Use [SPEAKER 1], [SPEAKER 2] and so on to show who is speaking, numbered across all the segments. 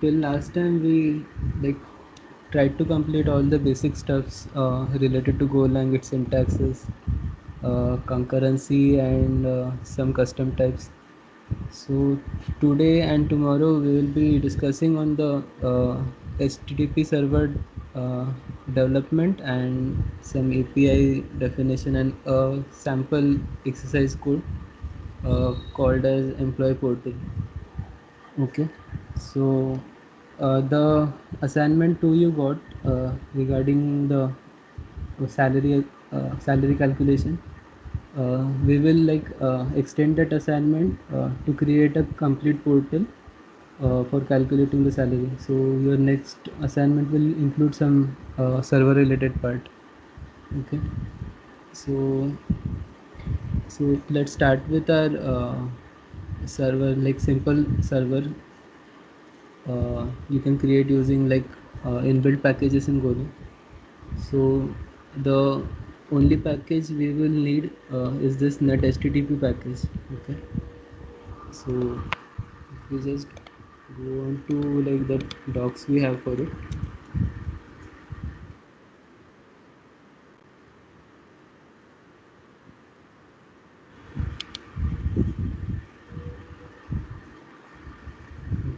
[SPEAKER 1] till last time we like tried to complete all the basic stuffs related to Golang, its syntaxes, concurrency, and some custom types. So today and tomorrow we will be discussing on the HTTP server uh, development and some API definition and a sample exercise code called as employee portal. Okay, so the assignment to you got regarding the salary calculation. We will extend that assignment to create a complete portal for calculating the salary. So your next assignment will include some server related part. Okay, so let's start with our server, like simple server you can create using inbuilt packages in Golang. So the only package we will need is this net HTTP package. Okay, so if we just go on to like the docs we have for it.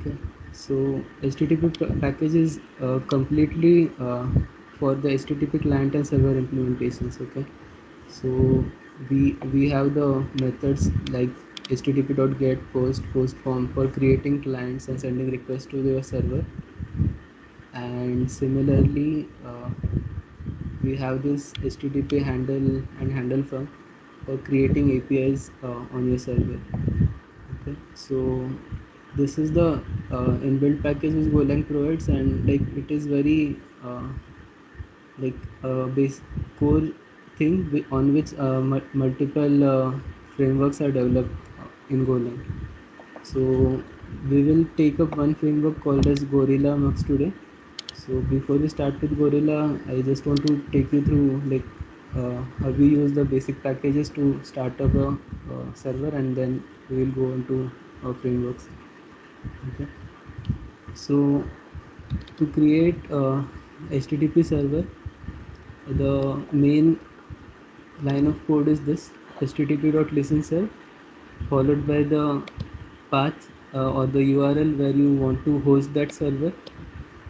[SPEAKER 1] Okay, so HTTP package is completely for the HTTP client and server implementations. Okay, so we have the methods like http.get, post form for creating clients and sending requests to your server, and similarly we have this http handle and handle func for creating APIs on your server. Okay, so this is the inbuilt packages Golang provides, and like it is very like base core thing on which multiple frameworks are developed in Golang. So we will take up one framework called as Gorilla Mux today. So before we start with Gorilla, I just want to take you through how we use the basic packages to start up a server, and then we will go on to our frameworks. Okay. So to create a HTTP server, the main line of code is this http.listen followed by the path or the URL where you want to host that server,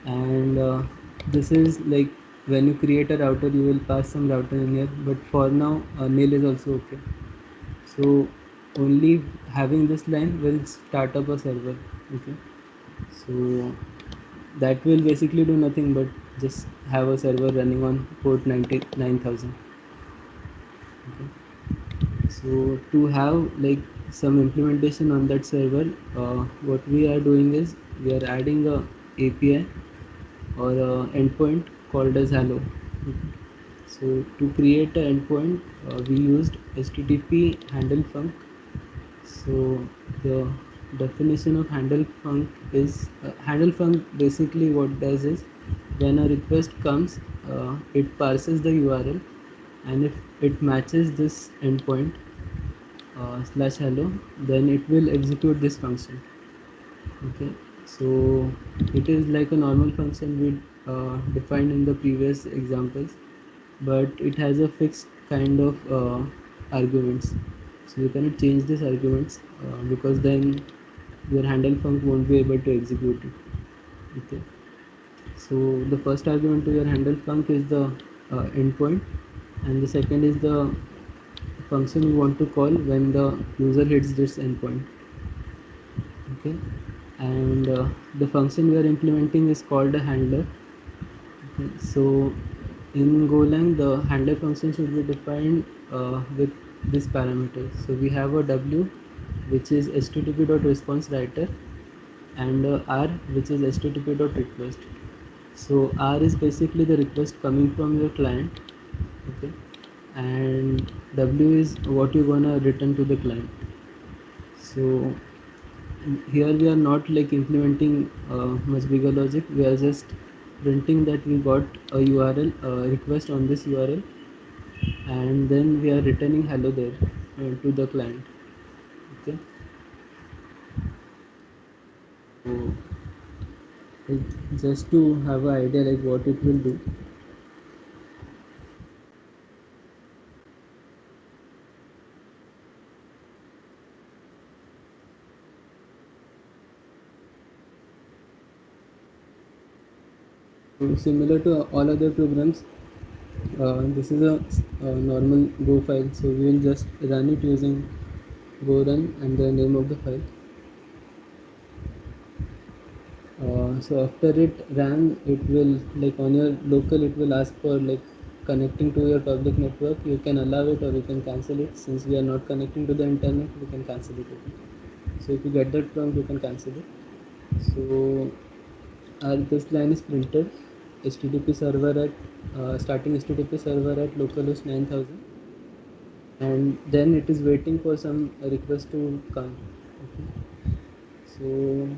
[SPEAKER 1] and this is like when you create a router you will pass some router in here, but for now nil is also okay. So only having this line will start up a server. Okay, so that will basically do nothing but just have a server running on port 99000. Okay. So to have like some implementation on that server, what we are doing is we are adding a API or a endpoint called as hello. Okay. So to create an endpoint, we used HTTP handle func. So the definition of handle func is handle func basically what does is when a request comes, it parses the URL, and if it matches this endpoint slash hello, then it will execute this function. Okay, so it is like a normal function we defined in the previous examples, but it has a fixed kind of arguments, so you cannot change these arguments because then your handle func won't be able to execute it. Okay, so the first argument to your handle func is the endpoint, and the second is the function you want to call when the user hits this endpoint. Okay, and the function we are implementing is called a handler. Okay, so in Golang the handler function should be defined with this parameter. So we have a w which is http.response writer, and r which is http.request. So r is basically the request coming from your client. Okay, and w is what you're gonna return to the client. So here we are not like implementing much bigger logic. We are just printing that we got a URL request on this URL, and then we are returning hello there to the client. Okay, so Just to have an idea like what it will do. So similar to all other programs, this is a normal Go file. So we will just run it using Go run and the name of the file. So after it ran, it will like on your local, it will ask for like connecting to your public network. You can allow it or you can cancel it. Since we are not connecting to the internet, we can cancel it. So if you get that prompt, you can cancel it. So this line is printed HTTP server at starting HTTP server at localhost 9000, and then it is waiting for some request to come. Okay. So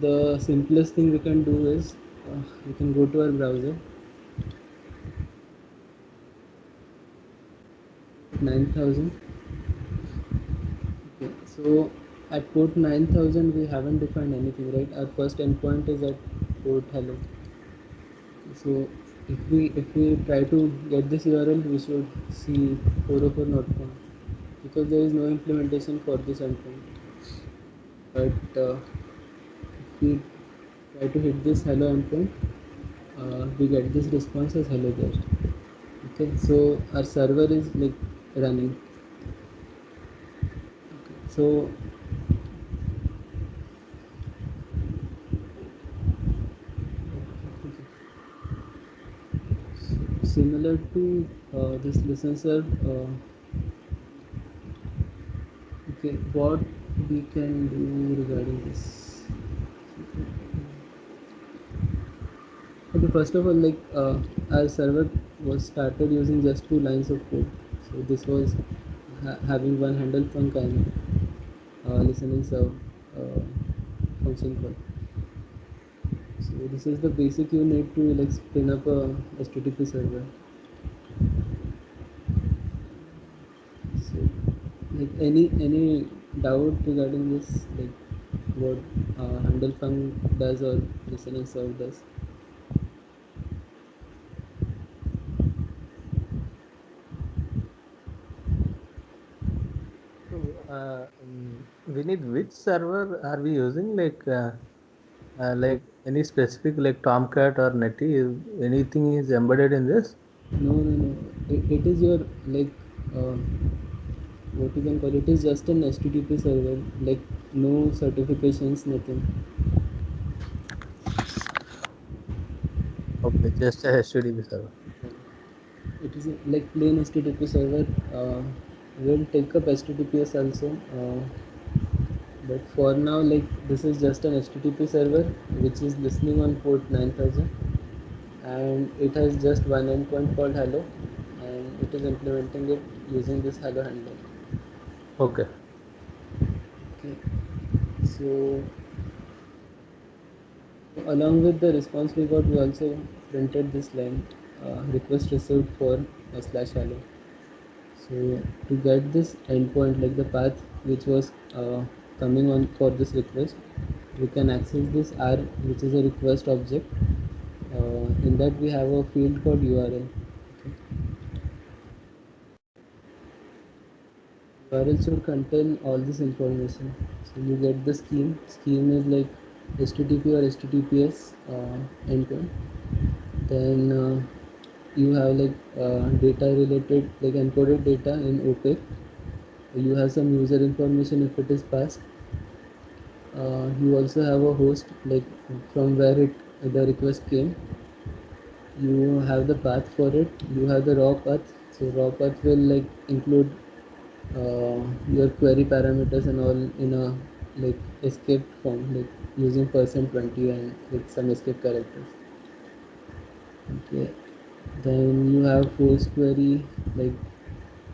[SPEAKER 1] the simplest thing we can do is we can go to our browser 9000. Okay. So at port 9000 we haven't defined anything, right? Our first endpoint is at port hello. So if we try to get this URL, we should see 404.com because there is no implementation for this endpoint. But if we try to hit this hello endpoint, we get this response as hello there. Okay, so our server is like running. Okay, so okay. Similar to this listen serve, okay, what we can do regarding this? Okay, first of all, like our server was started using just two lines of code. So this was having one handle func and listening serve uh, function call. So this is the basic you need to like spin up a HTTP server. So like any doubt regarding this, like what handle func does or listening serve does?
[SPEAKER 2] So, Vinith, which server are we using? Like any specific like Tomcat or Netty? Anything is embedded in this?
[SPEAKER 1] No, no, no. It is your like uh, what you can call it is just an HTTP server, like no certifications, nothing.
[SPEAKER 2] Okay, just a HTTP server.
[SPEAKER 1] It is like plain HTTP server. Will take up HTTPS also, but for now, like this is just an HTTP server which is listening on port 9000, and it has just one endpoint called hello, and it is implementing it using this hello handler.
[SPEAKER 2] Okay.
[SPEAKER 1] Okay, so along with the response we got, we also printed this line request received for slash hello. So to get this endpoint, like the path which was coming on for this request, we can access this R, which is a request object. In that we have a field called URL. Okay. URL should contain all this information. So you get the scheme. Scheme is like HTTP or HTTPS endpoint. Then you have like data related, like encoded data in opaque. You have some user information if it is passed. You also have a host, like from where it the request came. You have the path for it. You have the raw path. So raw path will like include your query parameters and all in a like escape form, like using %20 and with some escape characters. Okay. Then you have force query, like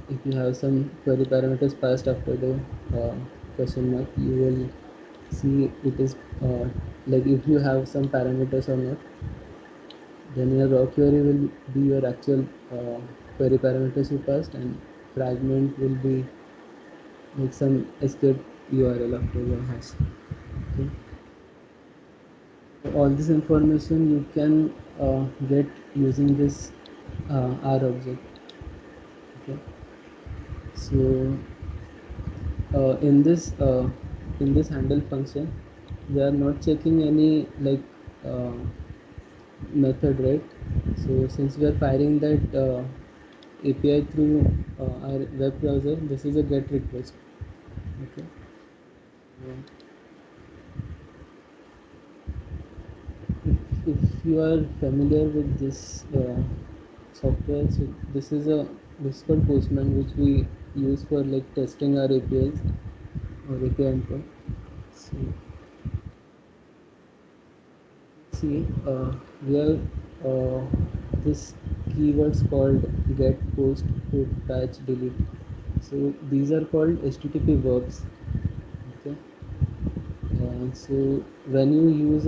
[SPEAKER 1] if you have some query parameters passed after the question mark, you will see it is like if you have some parameters or not. Then your raw query will be your actual query parameters you passed, and fragment will be like some escape URL after the hash. Okay. All this information you can get using this R object. Okay. So in this handle function, we are not checking any like uh, method, right? So since we are firing that API through our web browser, this is a GET request. Okay. So if you are familiar with this software, so this is called Postman, which we use for like testing our APIs or API endpoint. So see, we have this keywords called get, post, put, patch, delete. So these are called HTTP verbs. Okay. So when you use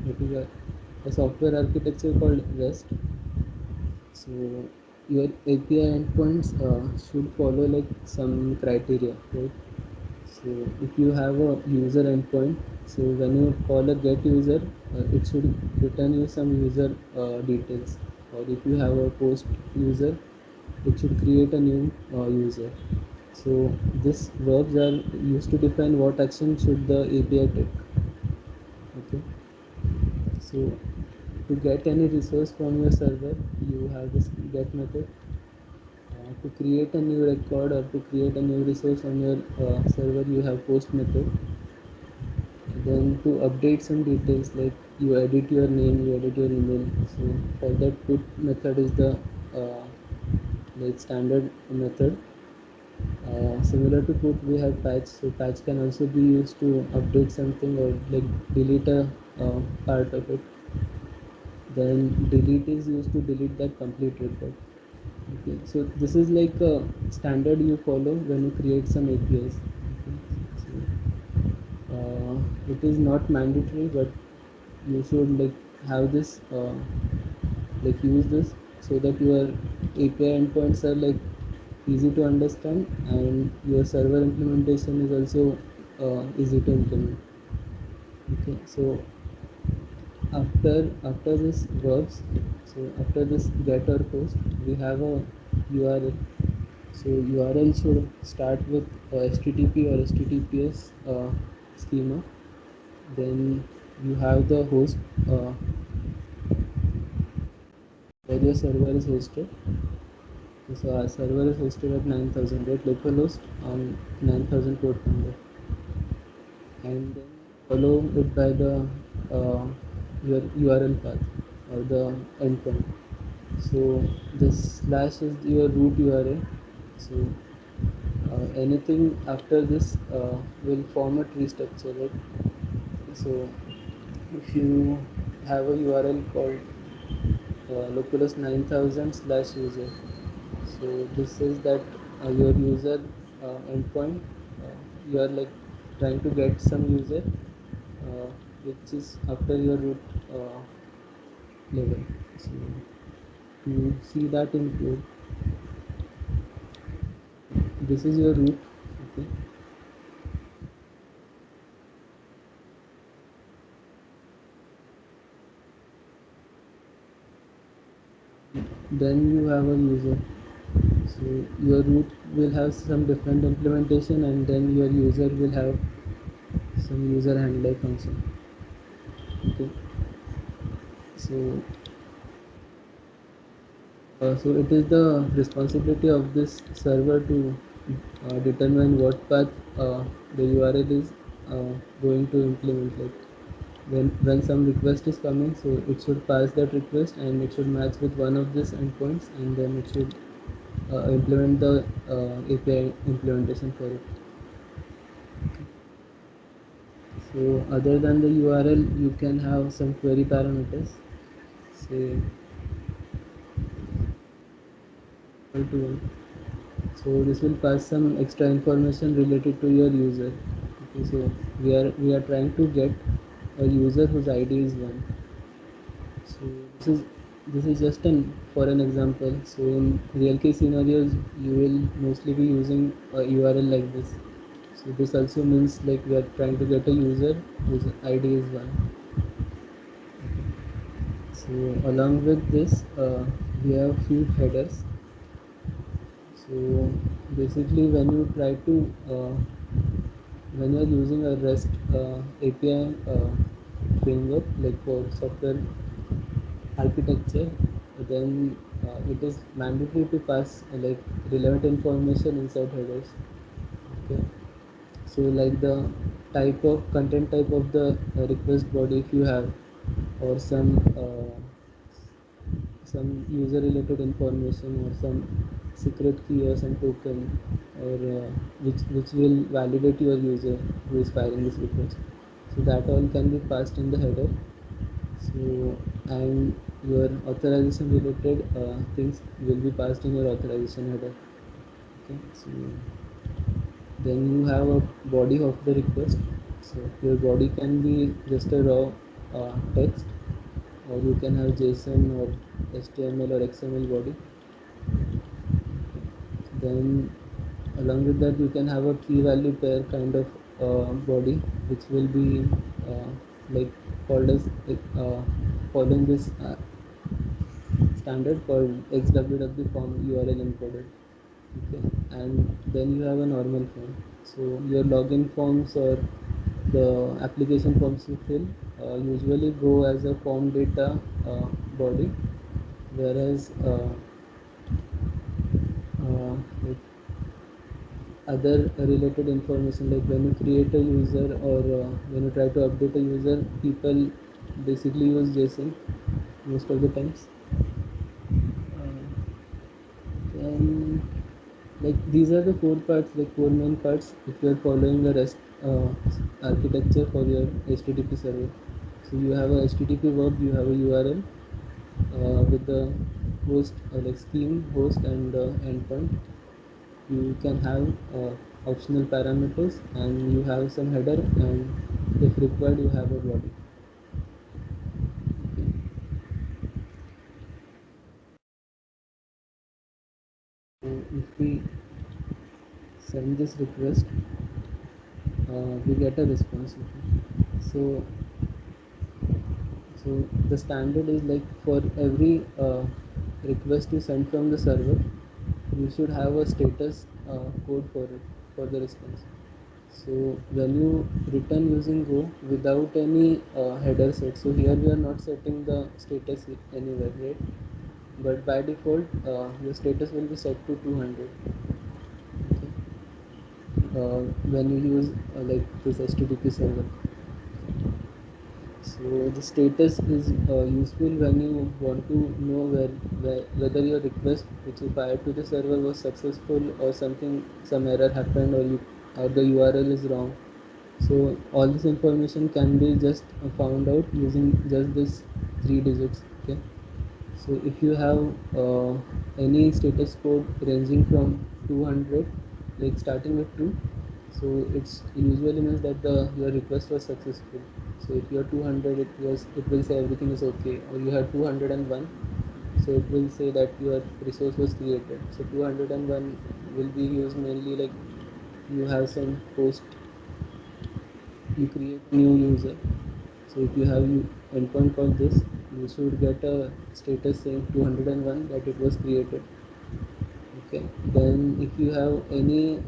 [SPEAKER 1] what is a software architecture called REST, so your API endpoints should follow like some criteria, right? So if you have a user endpoint, so when you call a get user, it should return you some user details. Or if you have a post user, it should create a new user. So these verbs are used to define what action should the API take. Okay. So to get any resource from your server, you have this get method. To create a new record or to create a new resource on your server, you have post method. Then to update some details like you edit your name, you edit your email. So for that, put method is the uh, like standard method. Similar to put, we have patch. So patch can also be used to update something or like delete a part of it. Then delete is used to delete that complete record. Okay, so this is like a standard you follow when you create some APIs. Okay. So it is not mandatory, but you should like have this like use this so that your API endpoints are like easy to understand and your server implementation is also easy to implement. Okay, so after this verbs, so after this get or post, we have a URL. So URL should start with HTTP or HTTPS schema. Then you have the host uh, where your server is hosted. So our server is hosted at 9000, right? Localhost on 9000 port number, and then follow it by the uh, your URL path or the endpoint. So this slash is your root URL. So anything after this will form a tree structure, right? So if you have a URL called localhost 9000 slash user, so this is that your user endpoint, you are like trying to get some user which is after your root level. So you see that in code, this is your root. Okay. Then you have a user. So your root will have some different implementation and then your user will have some user handler function. Okay. So so it is the responsibility of this server to determine what path the URL is going to implement. Like when some request is coming, so it should pass that request and it should match with one of these endpoints, and then it should implement the API implementation for it. So other than the URL, you can have some query parameters. Say equal to 1. So this will pass some extra information related to your user. Okay, so we are trying to get a user whose ID is 1. So this is just an for an example. So in real case scenarios, you will mostly be using a URL like this. So this also means like we are trying to get a user whose ID is 1. So along with this, we have few headers. So basically, when you are using a REST API framework, like for software architecture, then it is mandatory to pass like relevant information inside headers. Okay. So like the content type of the request body, if you have, or some user related information, or some secret key or some token, or which will validate your user who is firing this request. So that all can be passed in the header. So, and your authorization related things will be passed in your authorization header. Okay. So then you have a body of the request. So your body can be just a raw text, or you can have JSON or HTML or XML body. Then along with that, you can have a key value pair kind of body, which will be uh, like called as following this standard called XWW form URL encoded. Okay. And then you have a normal form. So your login forms or the application forms you fill usually go as a form data body, whereas like other related information, like when you create a user, or when you try to update a user, people basically use JSON most of the times. Then like these are the four main parts if you are following the REST architecture for your HTTP server. So you have a HTTP verb, you have a URL with the host, like scheme, host, and endpoint. You can have optional parameters, and you have some header, and if required you have a body. So if we send this request, we get a response. Okay. So the standard is like for every request you send from the server, you should have a status code for it, for the response. So when you return using Go without any header set, so here we are not setting the status anywhere, right? But by default, your status will be set to 200. Okay. When you use like this HTTP server. So the status is useful when you want to know whether your request which you fired to the server was successful, or some error happened, or the URL is wrong. So all this information can be just found out using just this 3 digits. Okay. So if you have any status code ranging from 200, like starting with 2, so it's usually means that the your request was successful. So if you are 200, it will say everything is okay. Or you have 201, so it will say that your resource was created. So 201 will be used mainly like you have some post, you create new user. So if you have endpoint called this, you should get a status saying 201 that it was created. Okay. Then if you have any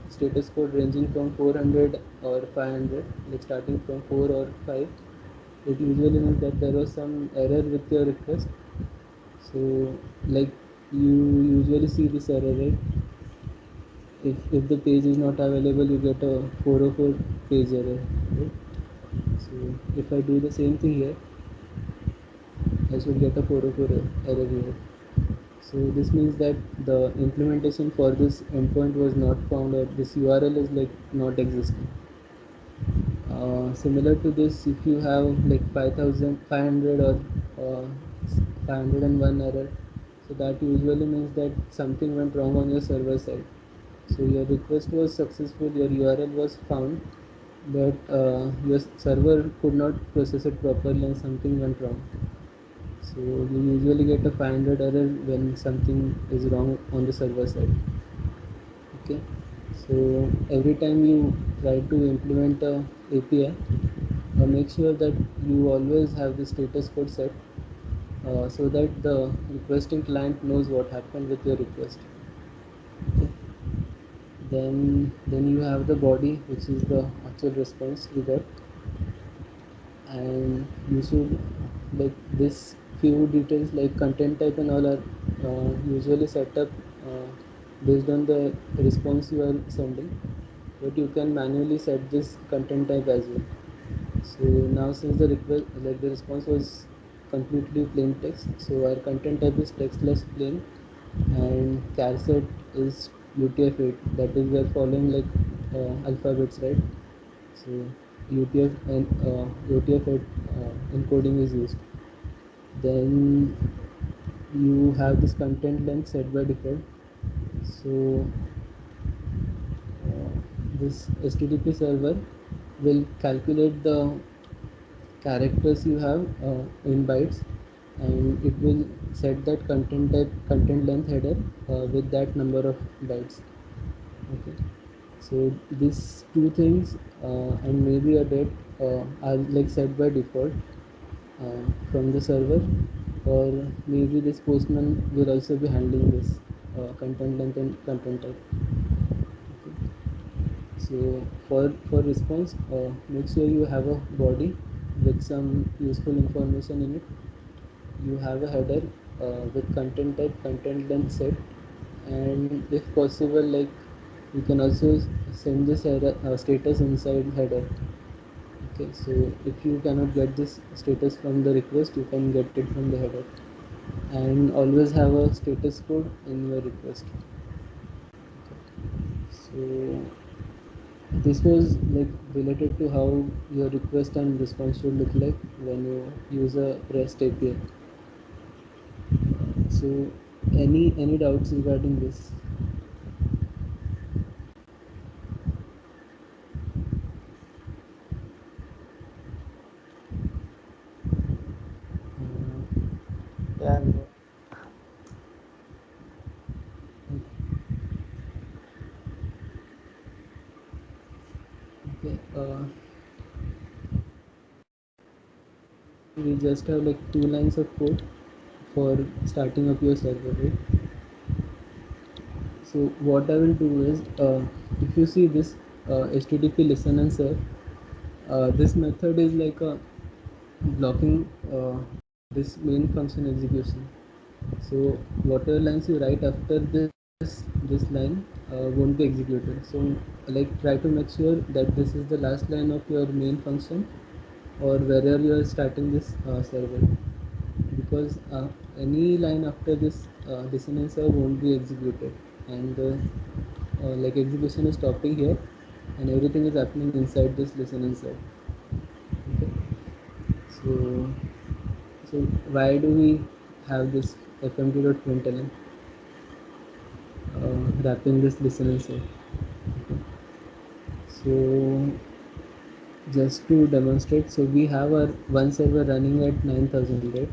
[SPEAKER 1] status code ranging from 400 or 500, like starting from 4 or 5, it usually means that there was some error with your request. So like you usually see this error, right? If the page is not available, you get a 404 page error, right? So if I do the same thing here, I should get a 404 error here. So this means that the implementation for this endpoint was not found, or this URL is like not existing. Similar to this, if you have like 5,500 or 501 error, so that usually means that something went wrong on your server side. So your request was successful, your URL was found, but your server could not process it properly and something went wrong. So you usually get a 500 error when something is wrong on the server side. Okay. So every time you try to implement a API, make sure that you always have the status code set, so that the requesting client knows what happened with your request. Okay. Then you have the body, which is the actual response you got, and you should, like, this few details like content type and all are usually set up uh, based on the response you are sending, but you can manually set this content type as well. So now, since the request, like, the response was completely plain text, so our content type is text less plain, and char set is UTF-8, that is we are following like alphabets, right? So UTF and UTF-8 encoding is used. Then you have this content length set by default. So uh, this HTTP server will calculate the characters you have in bytes, and it will set that content type, content length header with that number of bytes. Okay. So these two things and maybe a date are like set by default from the server, or maybe this postman will also be handling this content length and content type. Okay. So for response, make sure you have a body with some useful information in it. You have a header with content type, content length set, and if possible, like, you can also send this error, status inside header. Okay, so if you cannot get this status from the request, you can get it from the header, and always have a status code in your request. So this was like related to how your request and response should look like when you use a REST API. So any doubts regarding this?
[SPEAKER 2] Yeah, no.
[SPEAKER 1] Okay, we just have like 2 lines of code for starting up your server, right? So what I will do is, if you see this HTTP listen and serve, this method is like a blocking this main function execution. So whatever lines you write after this line won't be executed. So, like, try to make sure that this is the last line of your main function, or wherever you are starting this server, because any line after this dissonance won't be executed, and like, execution is stopping here, and everything is happening inside this listen inside. Okay. So why do we have this fmd.println wrapping this listen inside? Okay. So just to demonstrate, so we have our one server running at 9000, right?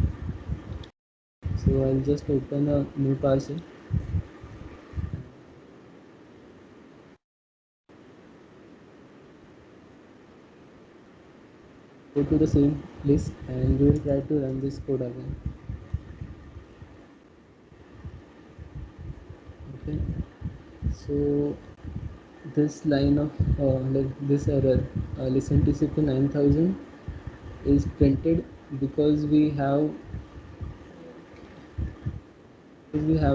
[SPEAKER 1] So I'll just open a new parcel. Go to the same list, and we will try to run this code again. Okay. So this line of like this error, listen TCP 9000, is printed because we have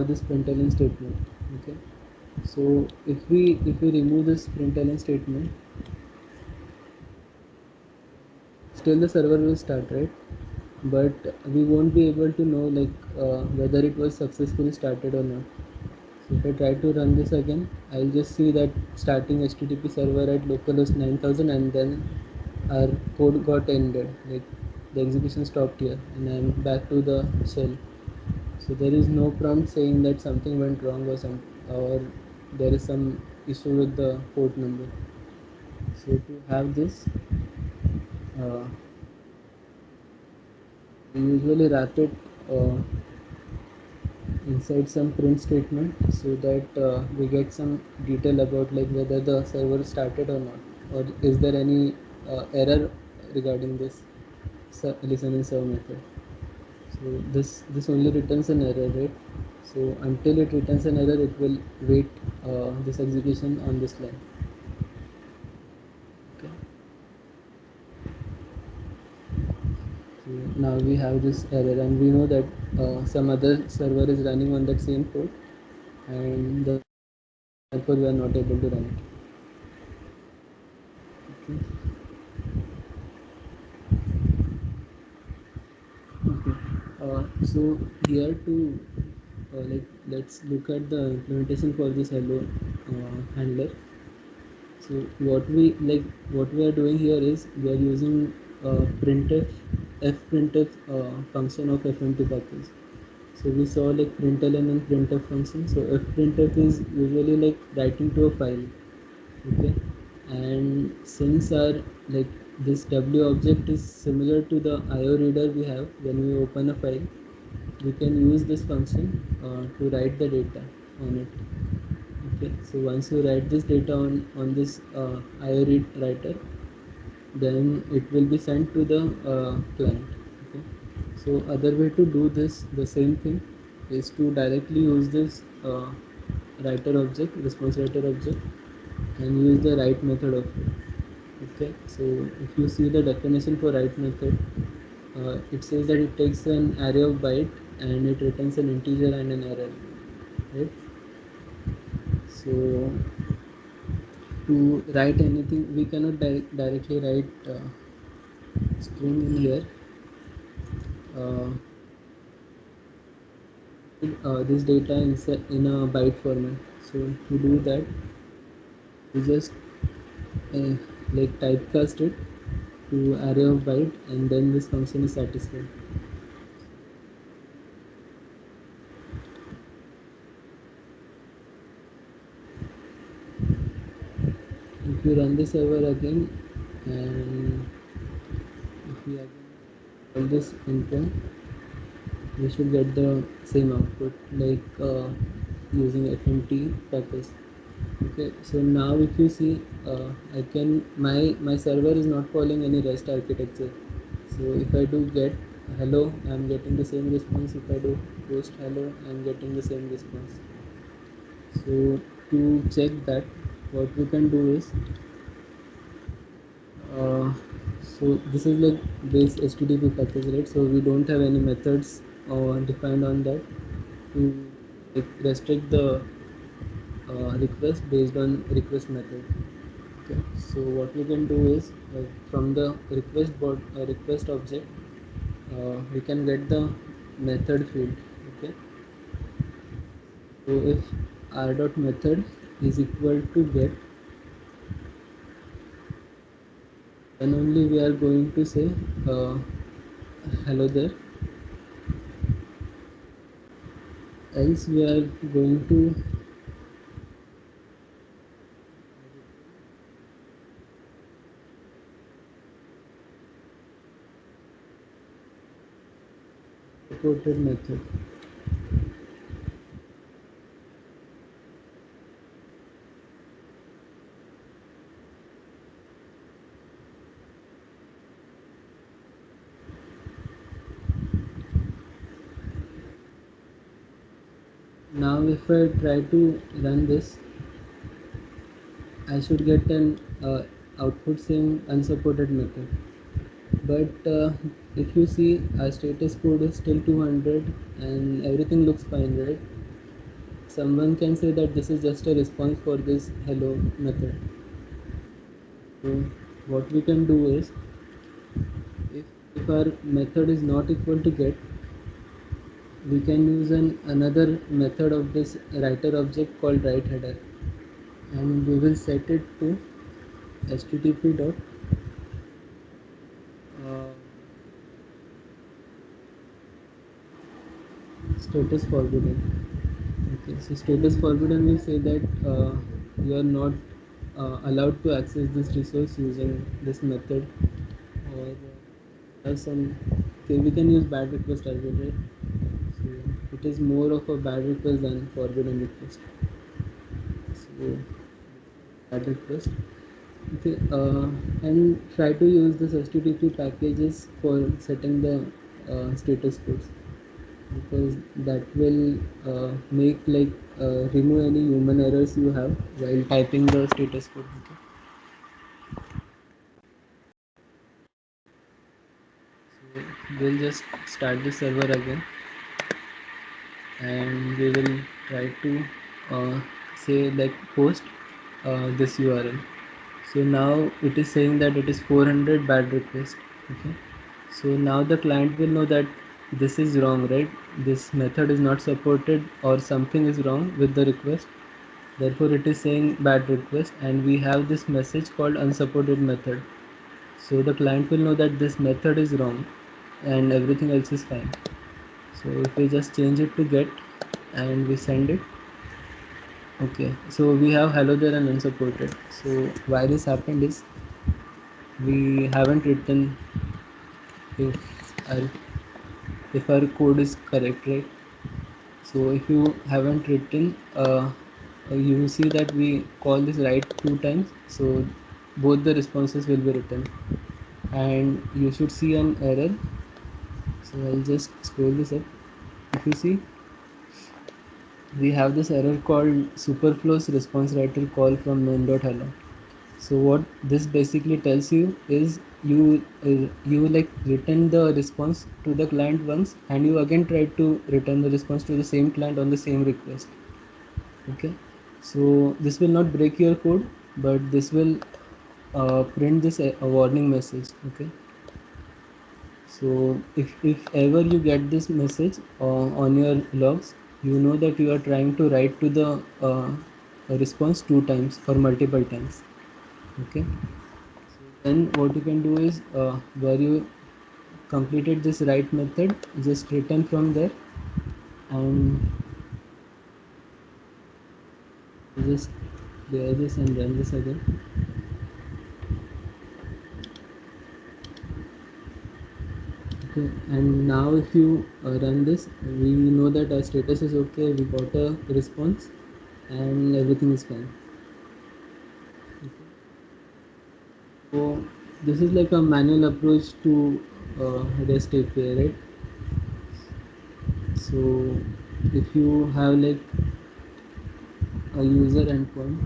[SPEAKER 1] this println statement. Okay. So if we remove this println statement, still the server will start, right? But we won't be able to know, like, whether it was successfully started or not. So if I try to run this again, I'll just see that starting HTTP server at localhost 9000, and then our code got ended, like the execution stopped here, and I'm back to the shell. So there is no prompt saying that something went wrong, or there is some issue with the port number. So to have this, uh, we usually wrap it uh, inside some print statement so that we get some detail about like whether the server started or not, or is there any error regarding this listening serve method. So this only returns an error, right? So until it returns an error, it will wait this execution on this line. Okay. So now we have this error, and we know that some other server is running on that same port, and therefore we are not able to run it. Okay. Okay. So here to like let's look at the implementation for this hello handler. So what we are doing here is we are using printf fprintf function of fmt package. So we saw like println and printf function. So fprintf is usually like writing to a file. Okay. And since our like this w object is similar to the IO reader we have when we open a file, we can use this function to write the data on it. Okay, so once you write this data on this IO read writer, then it will be sent to the client. Okay, so other way to do this, the same thing, is to directly use this writer object, response writer object, and use the write method of it. Okay, so if you see the definition for write method, it says that it takes an array of byte and it returns an integer and an error, right? So to write anything, we cannot directly write string in here. uh, this data in a byte format. So to do that, we just uh, like typecast it to array of byte, and then this function is satisfied. If you run the server again, and if we again call this info, we should get the same output like using fmt package. Okay, so now if you see, I can my server is not calling any REST architecture. So if I do get hello, I'm getting the same response. If I do post hello, I'm getting the same response. So to check that, what we can do is, uh, so this is like base HTTP package, right? So we don't have any methods defined on that to like restrict the request based on request method. Okay, so what we can do is from the request object, we can get the method field. Okay, so if r dot method is equal to get, then only we are going to say uh, hello there, else we are going to supported method. Now if I try to run this, I should get an output saying unsupported method. But if you see, our status code is still 200 and everything looks fine, right? Someone can say that this is just a response for this hello method. So what we can do is, if our method is not equal to get, we can use another method of this writer object called write header, and we will set it to http dot uh, status forbidden. Okay, so status forbidden will say that you are not allowed to access this resource using this method, or some, okay, we can use bad request as well, right? So it is more of a bad request than forbidden request. So bad request. Okay, and try to use this HTTP packages for setting the status codes, because that will make remove any human errors you have while typing the status code. Okay. So we'll just start the server again, and we will try to uh, say like post this URL. So now it is saying that it is 400 bad request. Okay. So now the client will know that this is wrong, right? This method is not supported or something is wrong with the request. Therefore it is saying bad request, and we have this message called unsupported method. So the client will know that this method is wrong and everything else is fine. So if we just change it to get and we send it. Okay, so we have hello there and unsupported. So why this happened is we haven't written if our code is correct, right? So if you haven't written, you will see that we call this write 2 times. So both the responses will be written, and you should see an error. So I'll just scroll this up. If you see, we have this error called superflows response writer call from main.hello. So what this basically tells you is you like return the response to the client once, and you again try to return the response to the same client on the same request. Okay, so this will not break your code, but this will print this a warning message. Okay, so if ever you get this message on your logs, you know that you are trying to write to the response 2 times or multiple times. Okay, so then what you can do is where you completed this write method, just return from there, and just clear this and run this again. Okay, and now if you run this, we know that our status is okay, we got a response and everything is fine. Okay. So this is like a manual approach to REST API, right? So if you have like a user endpoint,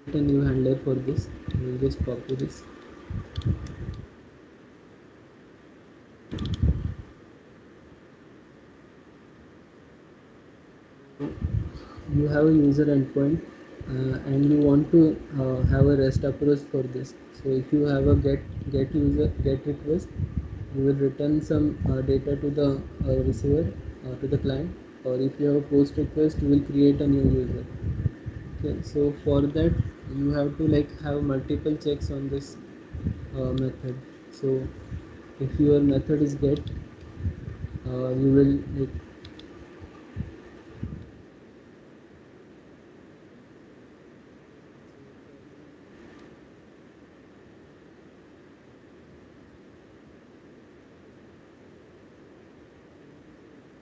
[SPEAKER 1] create a new handler for this. We'll just copy this. You have a user endpoint, and you want to have a REST approach for this. So if you have a get request, you will return some data to the receiver, to the client, or if you have a post request, you will create a new user. Okay, so for that you have to like have multiple checks on this method. So if your method is get, you will like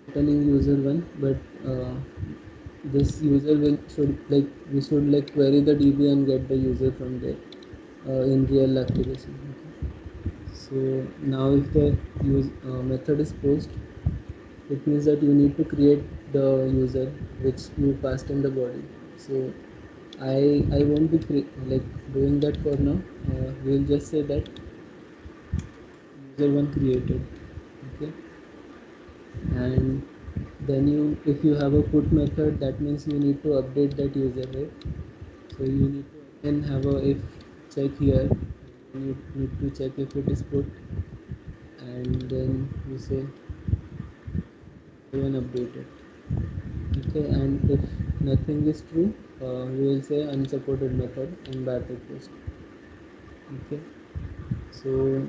[SPEAKER 1] returning user one, but this user will should like we should like query the DB and get the user from there in real application. Okay. So now if the method is post, it means that you need to create the user which you passed in the body. So I won't be like doing that for now. We'll just say that user one created. Okay, and then you if you have a put method, that means you need to update that user, right? So you need to again have a if check here, and you need to check if it is put, and then you say even updated. Okay, and if nothing is true, we will say unsupported method and bad request. Okay, so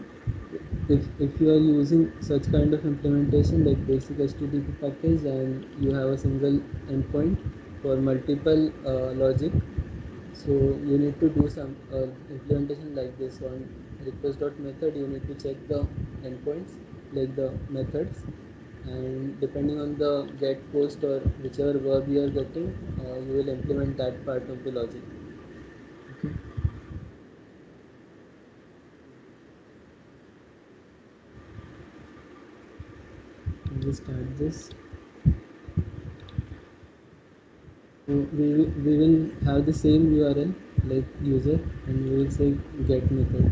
[SPEAKER 1] if you are using such kind of implementation like basic HTTP package and you have a single endpoint, for multiple logic. So you need to do some implementation like this on request.method. You need to check the endpoints like the methods, and depending on the get, post, or whichever verb you are getting, you will implement that part of the logic. Okay. We start this. So we will have the same URL like user, and we will say get method.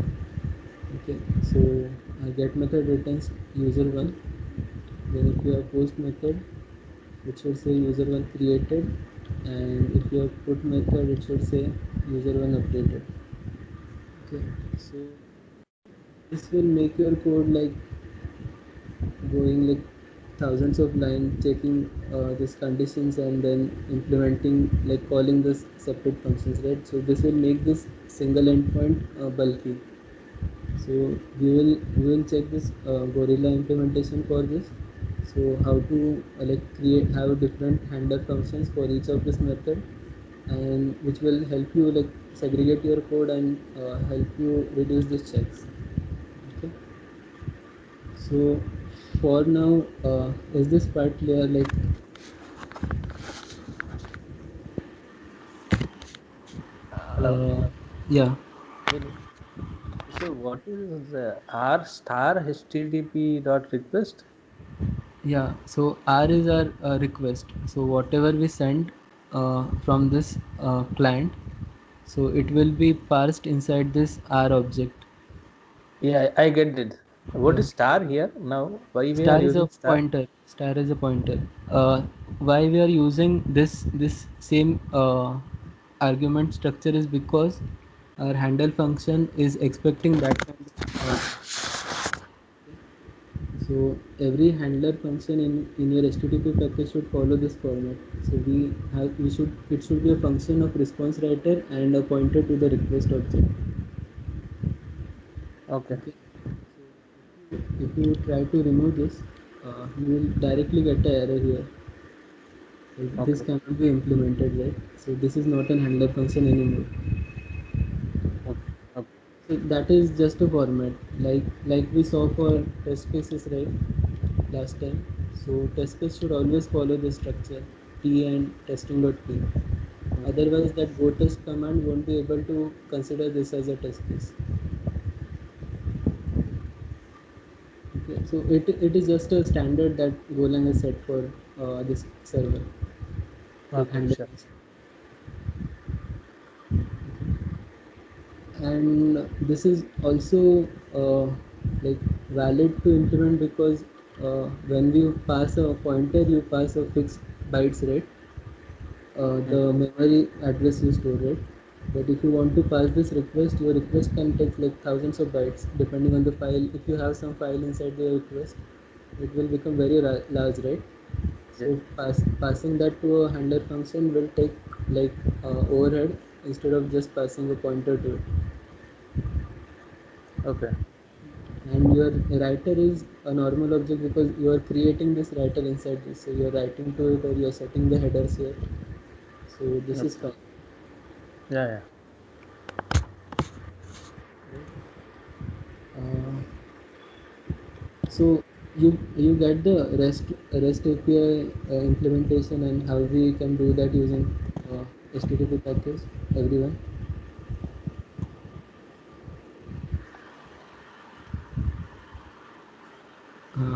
[SPEAKER 1] Okay. So get method returns user one. Then if you have post method, it should say user one created, and if you have put method, it should say user one updated. Okay. So this will make your code like going like thousands of lines checking these conditions and then implementing like calling this separate functions, right? So this will make this single endpoint bulky. So we will check this gorilla implementation for this. So how to like create have different handler functions for each of this method, and which will help you like segregate your code and help you reduce these checks. Okay. So for now, is this part clear? Like,
[SPEAKER 2] Hello.
[SPEAKER 1] yeah,
[SPEAKER 2] Really? So what is r star http dot request?
[SPEAKER 1] yeah. So R is our request. So whatever we send from this client, so it will be parsed inside this R object.
[SPEAKER 2] Yeah, I get it. What
[SPEAKER 1] Yeah.
[SPEAKER 2] is star here now? Why we are
[SPEAKER 1] Star is a
[SPEAKER 2] using star?
[SPEAKER 1] pointer. Star is a pointer. Why we are using this same argument structure is because our handle function is expecting that kind of. So every handler function in your HTTP package should follow this format. So we should it should be a function of response writer and a pointer to the request object.
[SPEAKER 2] Okay.
[SPEAKER 1] Okay. So if you try to remove this, you will directly get an error here. Like this
[SPEAKER 2] Okay.
[SPEAKER 1] cannot be implemented, right? So this is not an handler function anymore.
[SPEAKER 2] Okay. Okay.
[SPEAKER 1] So that is just a format, like we saw for test cases, right? Last time. So test case should always follow this structure T and testing.t.
[SPEAKER 2] Mm-hmm.
[SPEAKER 1] Otherwise, that go test command won't be able to consider this as a test case. Okay, so it is just a standard that Golang has set for this server, like
[SPEAKER 2] Okay.
[SPEAKER 1] handle.
[SPEAKER 2] Sure.
[SPEAKER 1] And this is also like valid to implement because when you pass a pointer, you pass a fixed bytes rate, the
[SPEAKER 2] Mm-hmm.
[SPEAKER 1] memory address you store, right? But if you want to pass this request, your request can take like thousands of bytes depending on the file. If you have some file inside the request, it will become very large, right?
[SPEAKER 2] Yeah.
[SPEAKER 1] So passing that to a handler function will take like overhead instead of just passing a pointer to it.
[SPEAKER 2] Okay.
[SPEAKER 1] And your writer is a normal object because you are creating this writer inside this, so you're writing to it or you're setting the headers here, so this is
[SPEAKER 2] Okay.
[SPEAKER 1] fine.
[SPEAKER 2] Yeah. Yeah.
[SPEAKER 1] So you get the REST API implementation and how we can do that using HTTP package, everyone.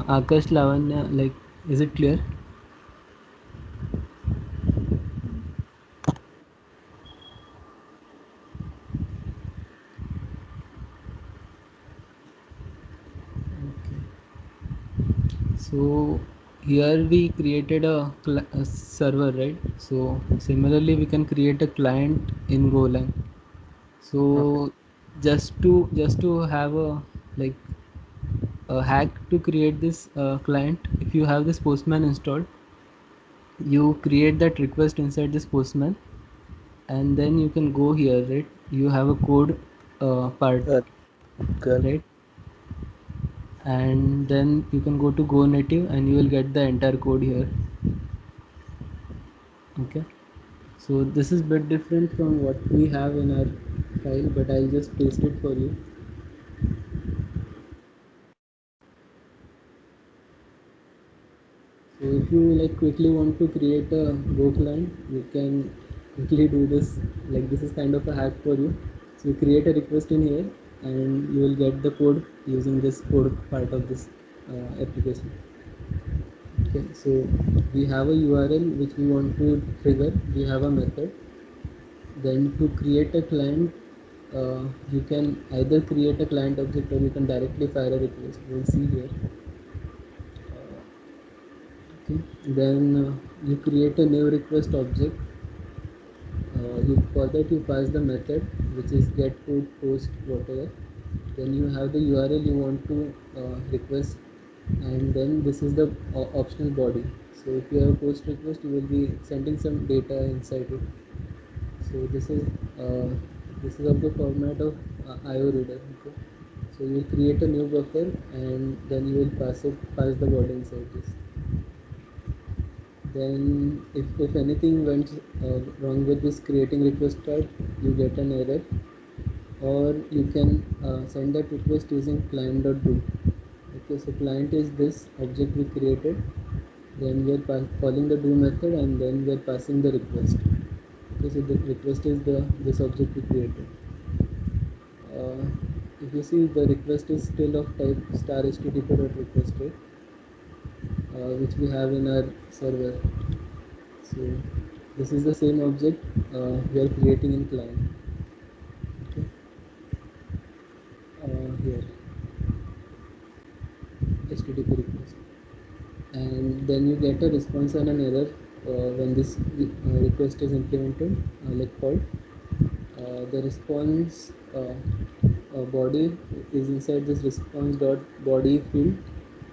[SPEAKER 1] Akash, Lavanya, like, is it clear? Okay. So here we created a server, right? So similarly, we can create a client in Golang.
[SPEAKER 2] Okay.
[SPEAKER 1] So just to have a like a hack to create this client, if you have this Postman installed, you create that request inside this Postman, and then you can go here, right? You have a code part,
[SPEAKER 2] Girl. Girl.
[SPEAKER 1] right? And then you can go to Go Native, and you will get the entire code here. Okay. So this is bit different from what we have in our file, but I'll just paste it for you. So if you like quickly want to create a Go client, you can quickly do this. Like this is kind of a hack for you. So you create a request in here, and you will get the code using this code part of this application. Okay, so we have a URL which we want to trigger. We have a method. Then to create a client, you can either create a client object or you can directly fire a request. We'll see here. Okay. Then you create a new request object. For that you pass the method which is get put post whatever. Then you have the URL you want to request, and then this is the optional body. So if you have a post request, you will be sending some data inside it. So this is of the format of IO reader. Okay. So you will create a new buffer, and then you will pass the body inside this. Then if anything went wrong with this creating request type, you get an error, or you can send that request using client.do. Okay, so client is this object we created, then we are calling the do method, and then we are passing the request. Okay, so the request is this object we created. uh, if you see, the request is still of type star http.request, right? Which we have in our server. So this is the same object we are creating in client. Okay. Here HTTP request, and then you get a response and an error when this request is implemented, like called. The response body is inside this response dot body field,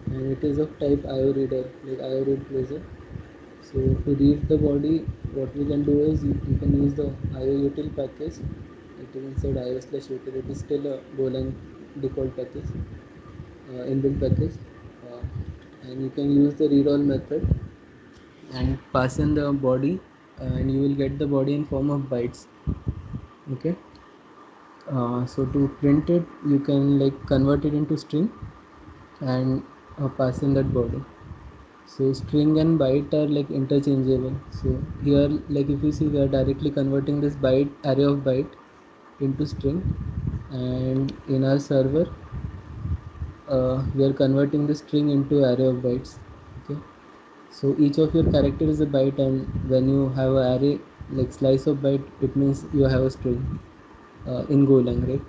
[SPEAKER 1] and it is of type IO reader, like IO read closure. So to read the body, what we can do is you can use the IOUtil package. It is inside IO/util. It is still a Golang default package, inbuilt package, uh, and you can use the read all method and pass in the body, and you will get the body in form of bytes. Okay. So to print it, you can like convert it into string and pass in that body. So string and byte are like interchangeable. So here, like if you see, we are directly converting this byte array of byte into string, and in our server we are converting the string into array of bytes. Okay. So each of your character is a byte, and when you have an array like slice of byte, it means you have a string in Golang, right?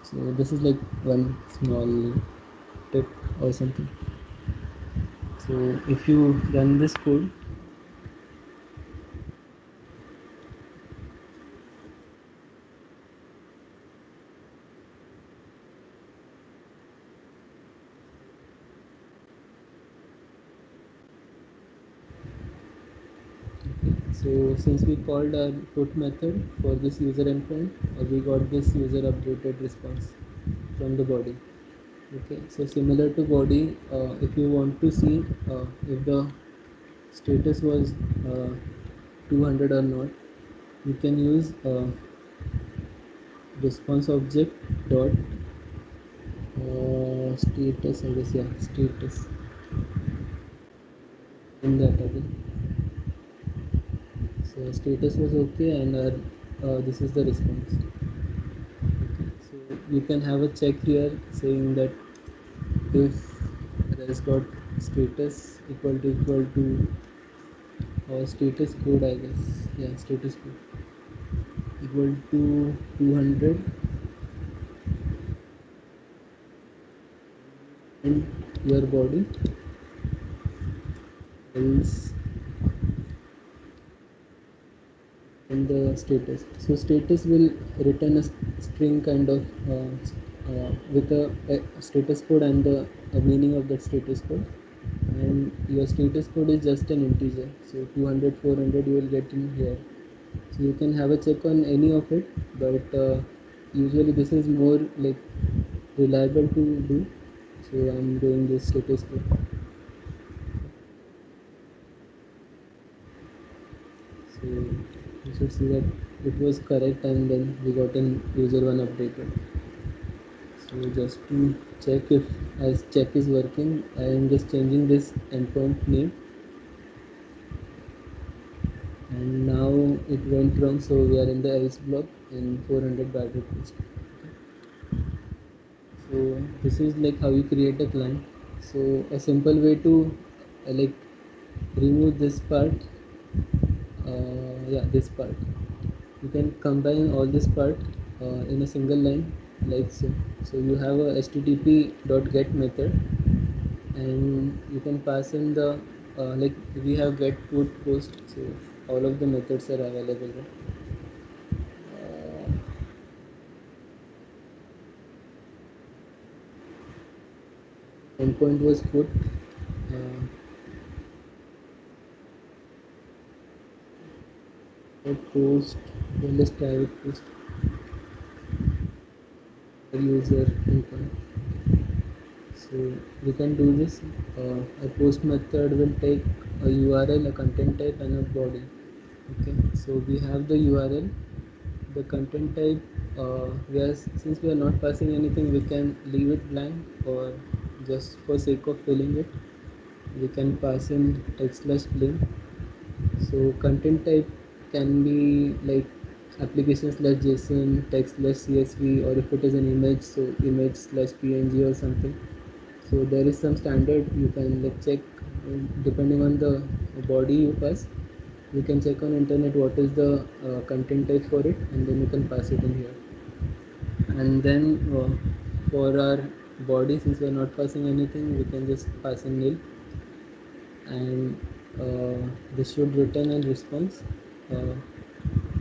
[SPEAKER 1] So this is like one small tip or something. So if you run this code, so since we called our put method for this user endpoint, we got this user updated response from the body. Okay, so similar to body, if you want to see if the status was 200 or not, you can use response object dot status, I guess, yeah, status in that again. So status was okay, and this is the response. Okay. So you can have a check here saying that if res dot status equal to status code, I guess, yeah, status code equal to 200, and your body else in the status. So status will return a string kind of with a status code and the meaning of that status code, and your status code is just an integer. So 200, 400 you will get in here. So you can have a check on any of it, but usually this is more like reliable to do. So I'm doing this status code. So should see that it was correct, and then we got an user one updated. So just to check if as check is working, I am just changing this endpoint name, and now it went wrong, so we are in the else block in 400 bad request. So this is like how you create a client. So a simple way to like remove this part, yeah, this part, you can combine all this part in a single line like so. So you have a http.get method, and you can pass in the like we have get put post, so all of the methods are available there. Endpoint was put, post, well, let's try it post user endpoint. So we can do this. A post method will take a URL, a content type, and a body. Okay, so we have the URL, the content type. Since we are not passing anything, we can leave it blank, or just for sake of filling it, we can pass in text slash plain. So content type can be like application slash JSON, text slash CSV, or if it is an image, so image slash PNG or something. So there is some standard you can like check depending on the body you pass. You can check on internet what is the content type for it, and then you can pass it in here. And then for our body, since we are not passing anything, we can just pass in nil, and this should return a response, uh,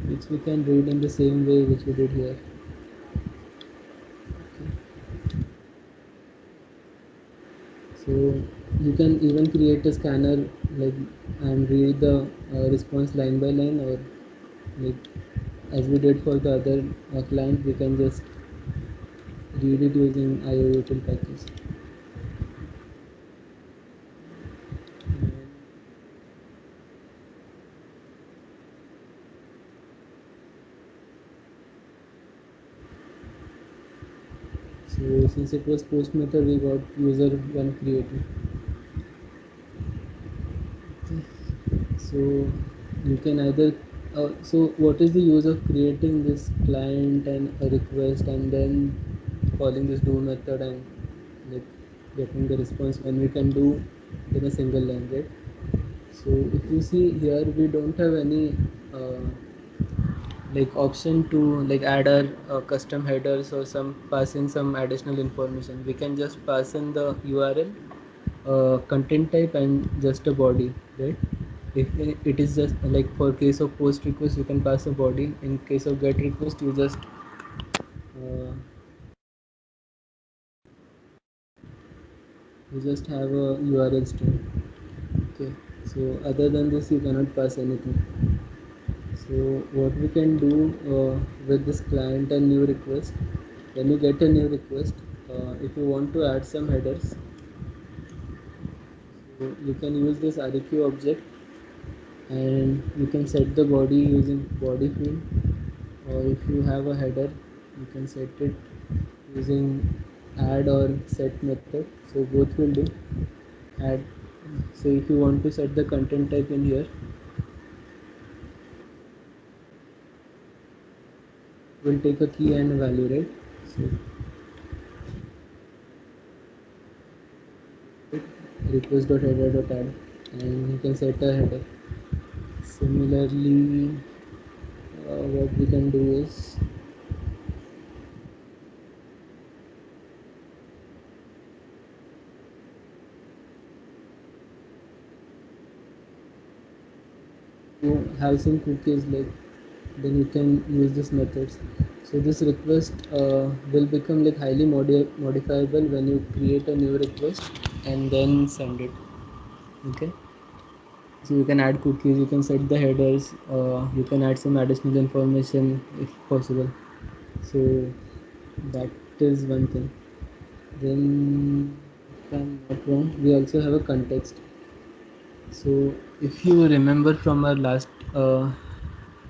[SPEAKER 1] which we can read in the same way which we did here. So you can even create a scanner like and read the response line by line, or like as we did for the other client, we can just read it using IOUtil package. So since it was post method, we got user one created. So you can either so what is the use of creating this client and a request, and then calling this do method and like getting the response when we can do in a single line, right? So if you see here, we don't have any uh, like option to like add our custom headers or some pass in some additional information. We can just pass in the URL, content type, and just a body, right? If it is just like for case of post request, you can pass a body. In case of get request, you just have a URL string. Okay, so other than this, you cannot pass anything. So what we can do with this client and new request, when you get a new request, if you want to add some headers, so you can use this REQ object, and you can set the body using body field, or if you have a header, you can set it using add or set method. So both will do. Add. So if you want to set the content type in here, we'll take a key and a value, right? So request.header.add, and you can set a header. Similarly, what we can do is to have some cookies, like then you can use these methods. So this request will become like highly modifiable when you create a new request and then send it. Okay, so you can add cookies, you can set the headers, you can add some additional information if possible. So that is one thing. Then, if I'm not wrong, we also have a context. So if you remember from our last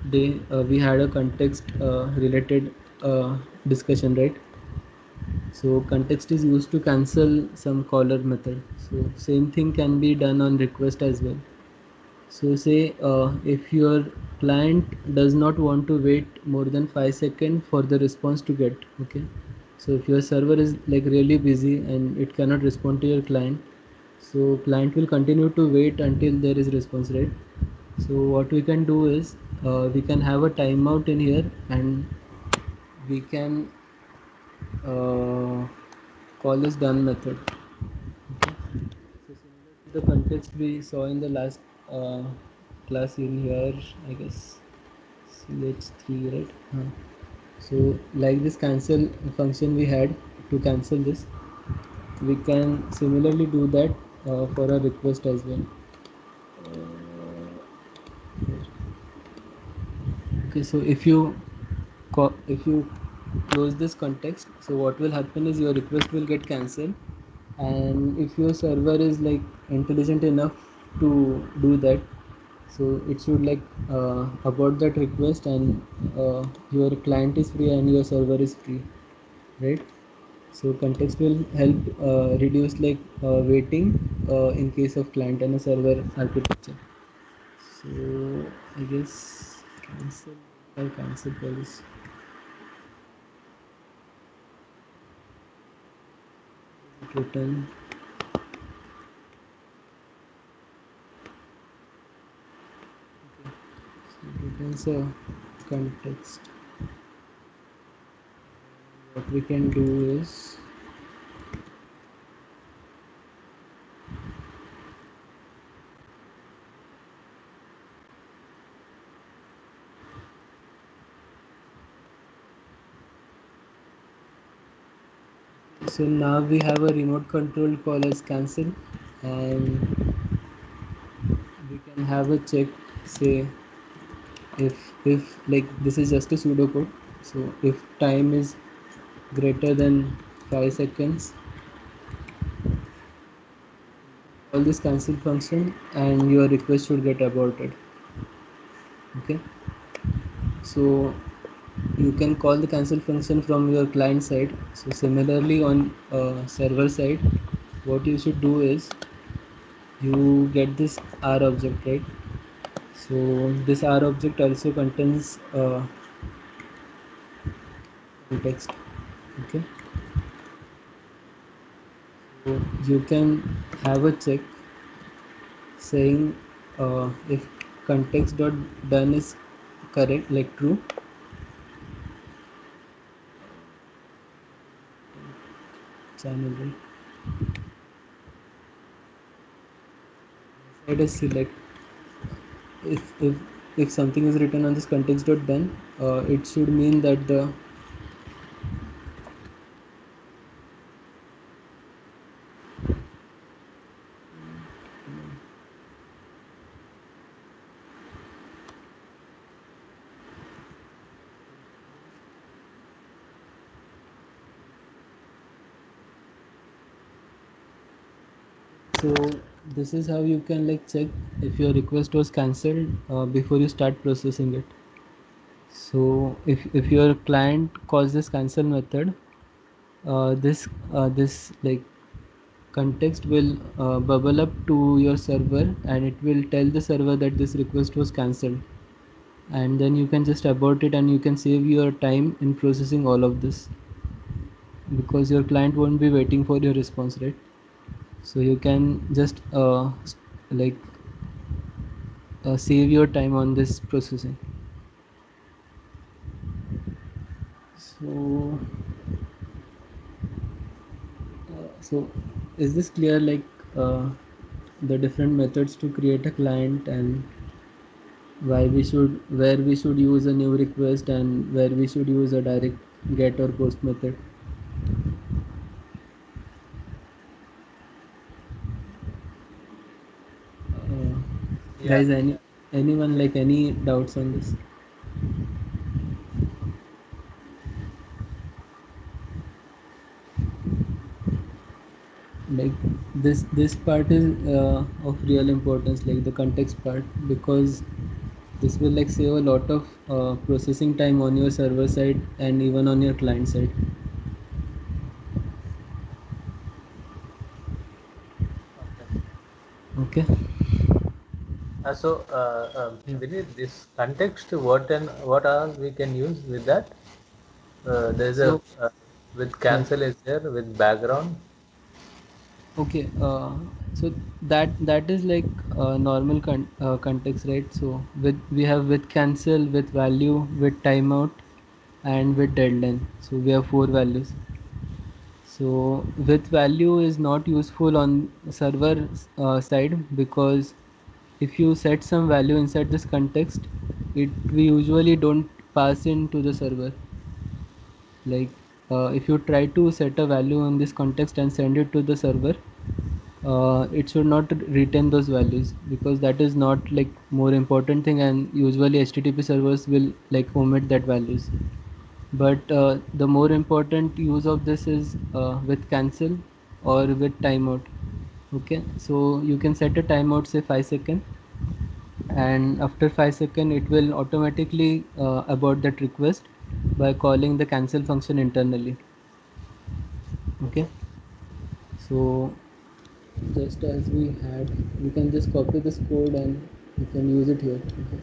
[SPEAKER 1] day we had a context related discussion, right? So context is used to cancel some caller method. So same thing can be done on request as well. So say if your client does not want to wait more than 5 seconds for the response to get, okay. So if your server is like really busy and it cannot respond to your client, so client will continue to wait until there is response, right? So what we can do is we can have a timeout in here, and we can call this done method. Okay. So similar to the context we saw in the last uh, class in here, I guess CH3, right? So like this cancel function we had to cancel this, we can similarly do that for a request as well. Okay, so if you close this context, so what will happen is your request will get cancelled, and if your server is like intelligent enough to do that, so it should like abort that request, and your client is free and your server is free, right? So context will help reduce like waiting in case of client and a server architecture. So I guess cancel or cancel policy return. So it returns a context. What we can do is, so now we have a remote control call as cancel, and we can have a check, say if like this is just a pseudocode. So if time is greater than 5 seconds, call this cancel function and your request should get aborted. Okay, so you can call the cancel function from your client side. So similarly on server side, what you should do is you get this R object, right? So this R object also contains context. Okay, so you can have a check saying if context dot done is correct, like true. Channel, right? Side is select. If something is written on this context dot done, it should mean that the so this is how you can like check if your request was cancelled before you start processing it. So if your client calls this cancel method, this like context will bubble up to your server, and it will tell the server that this request was cancelled, and then you can just abort it and you can save your time in processing all of this, because your client won't be waiting for your response, right? So you can just like save your time on this processing. So so is this clear, like the different methods to create a client, and where we should use a new request and where we should use a direct get or post method? uh,
[SPEAKER 2] Yeah.
[SPEAKER 1] Guys, anyone like any doubts on this? Like this part is of real importance, like the context part, because This will like save a lot of processing time on your server side and even on your client side.
[SPEAKER 2] Okay.
[SPEAKER 1] Okay. Yeah.
[SPEAKER 2] We need this context. What and what all we can use with that? There's a
[SPEAKER 1] So
[SPEAKER 2] with
[SPEAKER 1] yeah.
[SPEAKER 2] cancel is there with background.
[SPEAKER 1] Okay. So that is like normal context, right? So with we have with cancel, with value, with timeout, and with deadline. So we have four values. So with value is not useful on server side, because if you set some value inside this context, it we usually don't pass into the server. Like if you try to set a value in this context and send it to the server, it should not retain those values, because that is not like more important thing, and usually HTTP servers will like omit that values. But the more important use of this is with cancel or with timeout. Okay, so you can set a timeout, say 5 seconds, and after 5 seconds it will automatically abort that request by calling the cancel function internally. Okay,
[SPEAKER 2] Okay.
[SPEAKER 1] so just as we had, you can just copy this code and you can use it here. Okay,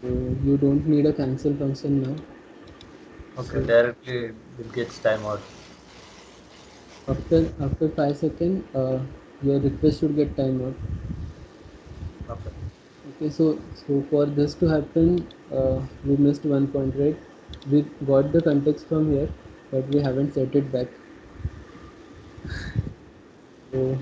[SPEAKER 1] so you don't need a cancel function now.
[SPEAKER 2] Okay.
[SPEAKER 1] So
[SPEAKER 2] Directly it gets timeout.
[SPEAKER 1] after 5 seconds your request should get timeout.
[SPEAKER 2] Okay.
[SPEAKER 1] Okay, so for this to happen, we missed one point, right? We got the context from here, but we haven't set it back. So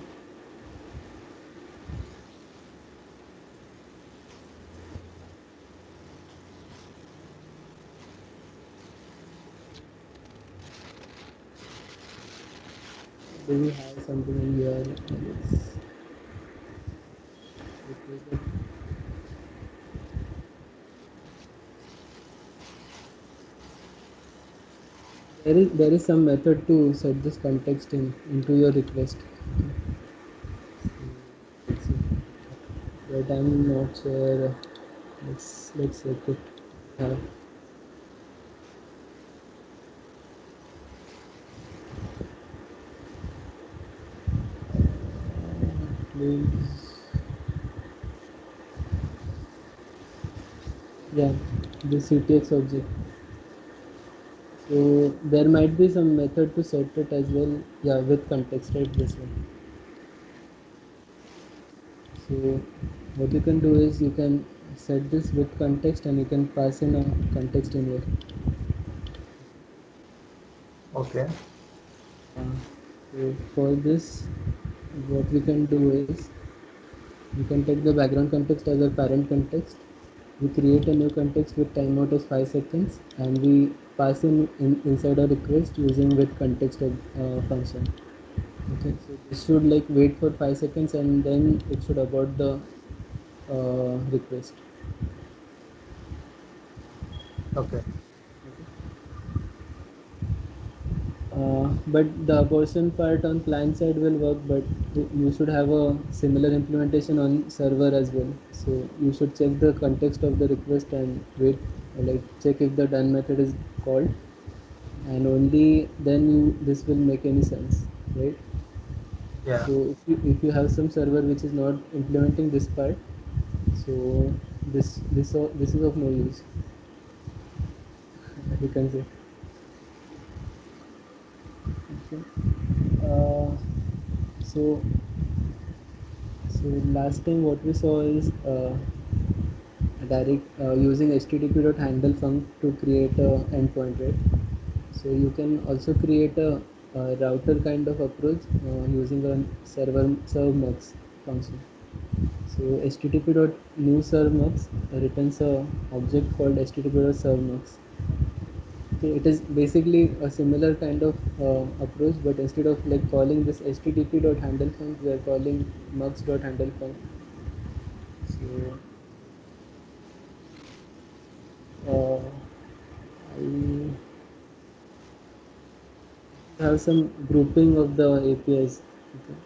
[SPEAKER 1] do we have something in here? Let's replace it. There is some method to set this context in into your request. Let's see. But I'm not sure. Let's check it. Have please. Yeah, the CTX object. So there might be some method to set it as well. Yeah, with context, right? This one. So what you can do is you can set this with context and you can pass in a context in here.
[SPEAKER 2] Okay.
[SPEAKER 1] Uh, so for this, what we can do is we can take the background context as a parent context. We create a new context with timeout as 5 seconds, and we pass in inside a request using with context function. Okay, so this should like wait for 5 seconds and then it should abort the request.
[SPEAKER 2] Okay.
[SPEAKER 1] Okay. But the abortion part on client side will work, but you should have a similar implementation on server as well. So you should check the context of the request and wait, like check if the done method is called, and only then this will make any sense, right?
[SPEAKER 2] Yeah.
[SPEAKER 1] So if you have some server which is not implementing this part, so this is of no use. You can say. Okay. Uh, so so last time what we saw is direct using http.handle func to create a endpoint, right? So you can also create a router kind of approach using a serve mux function. So http.new serve mux returns a object called http.servmux. Okay, it is basically a similar kind of approach, but instead of like calling this http.handle func, we are calling mux.handle func. So uh, I have some grouping of the APIs. Okay.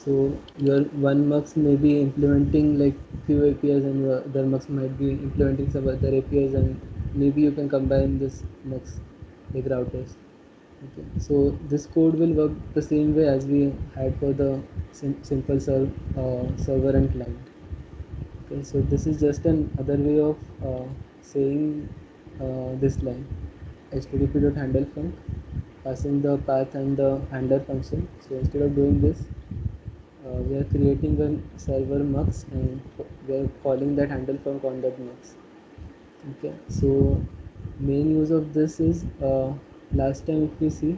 [SPEAKER 1] So your one mux may be implementing like few APIs, and your other mux might be implementing some other APIs, and maybe you can combine this mux like routers. Okay, so this code will work the same way as we had for the simple server and client. Okay, so this is just another way of saying this line http.handle func, passing the path and the handler function. So instead of doing this, we are creating a server mux, and we are calling that handle func on that mux. Okay, so main use of this is last time if we see,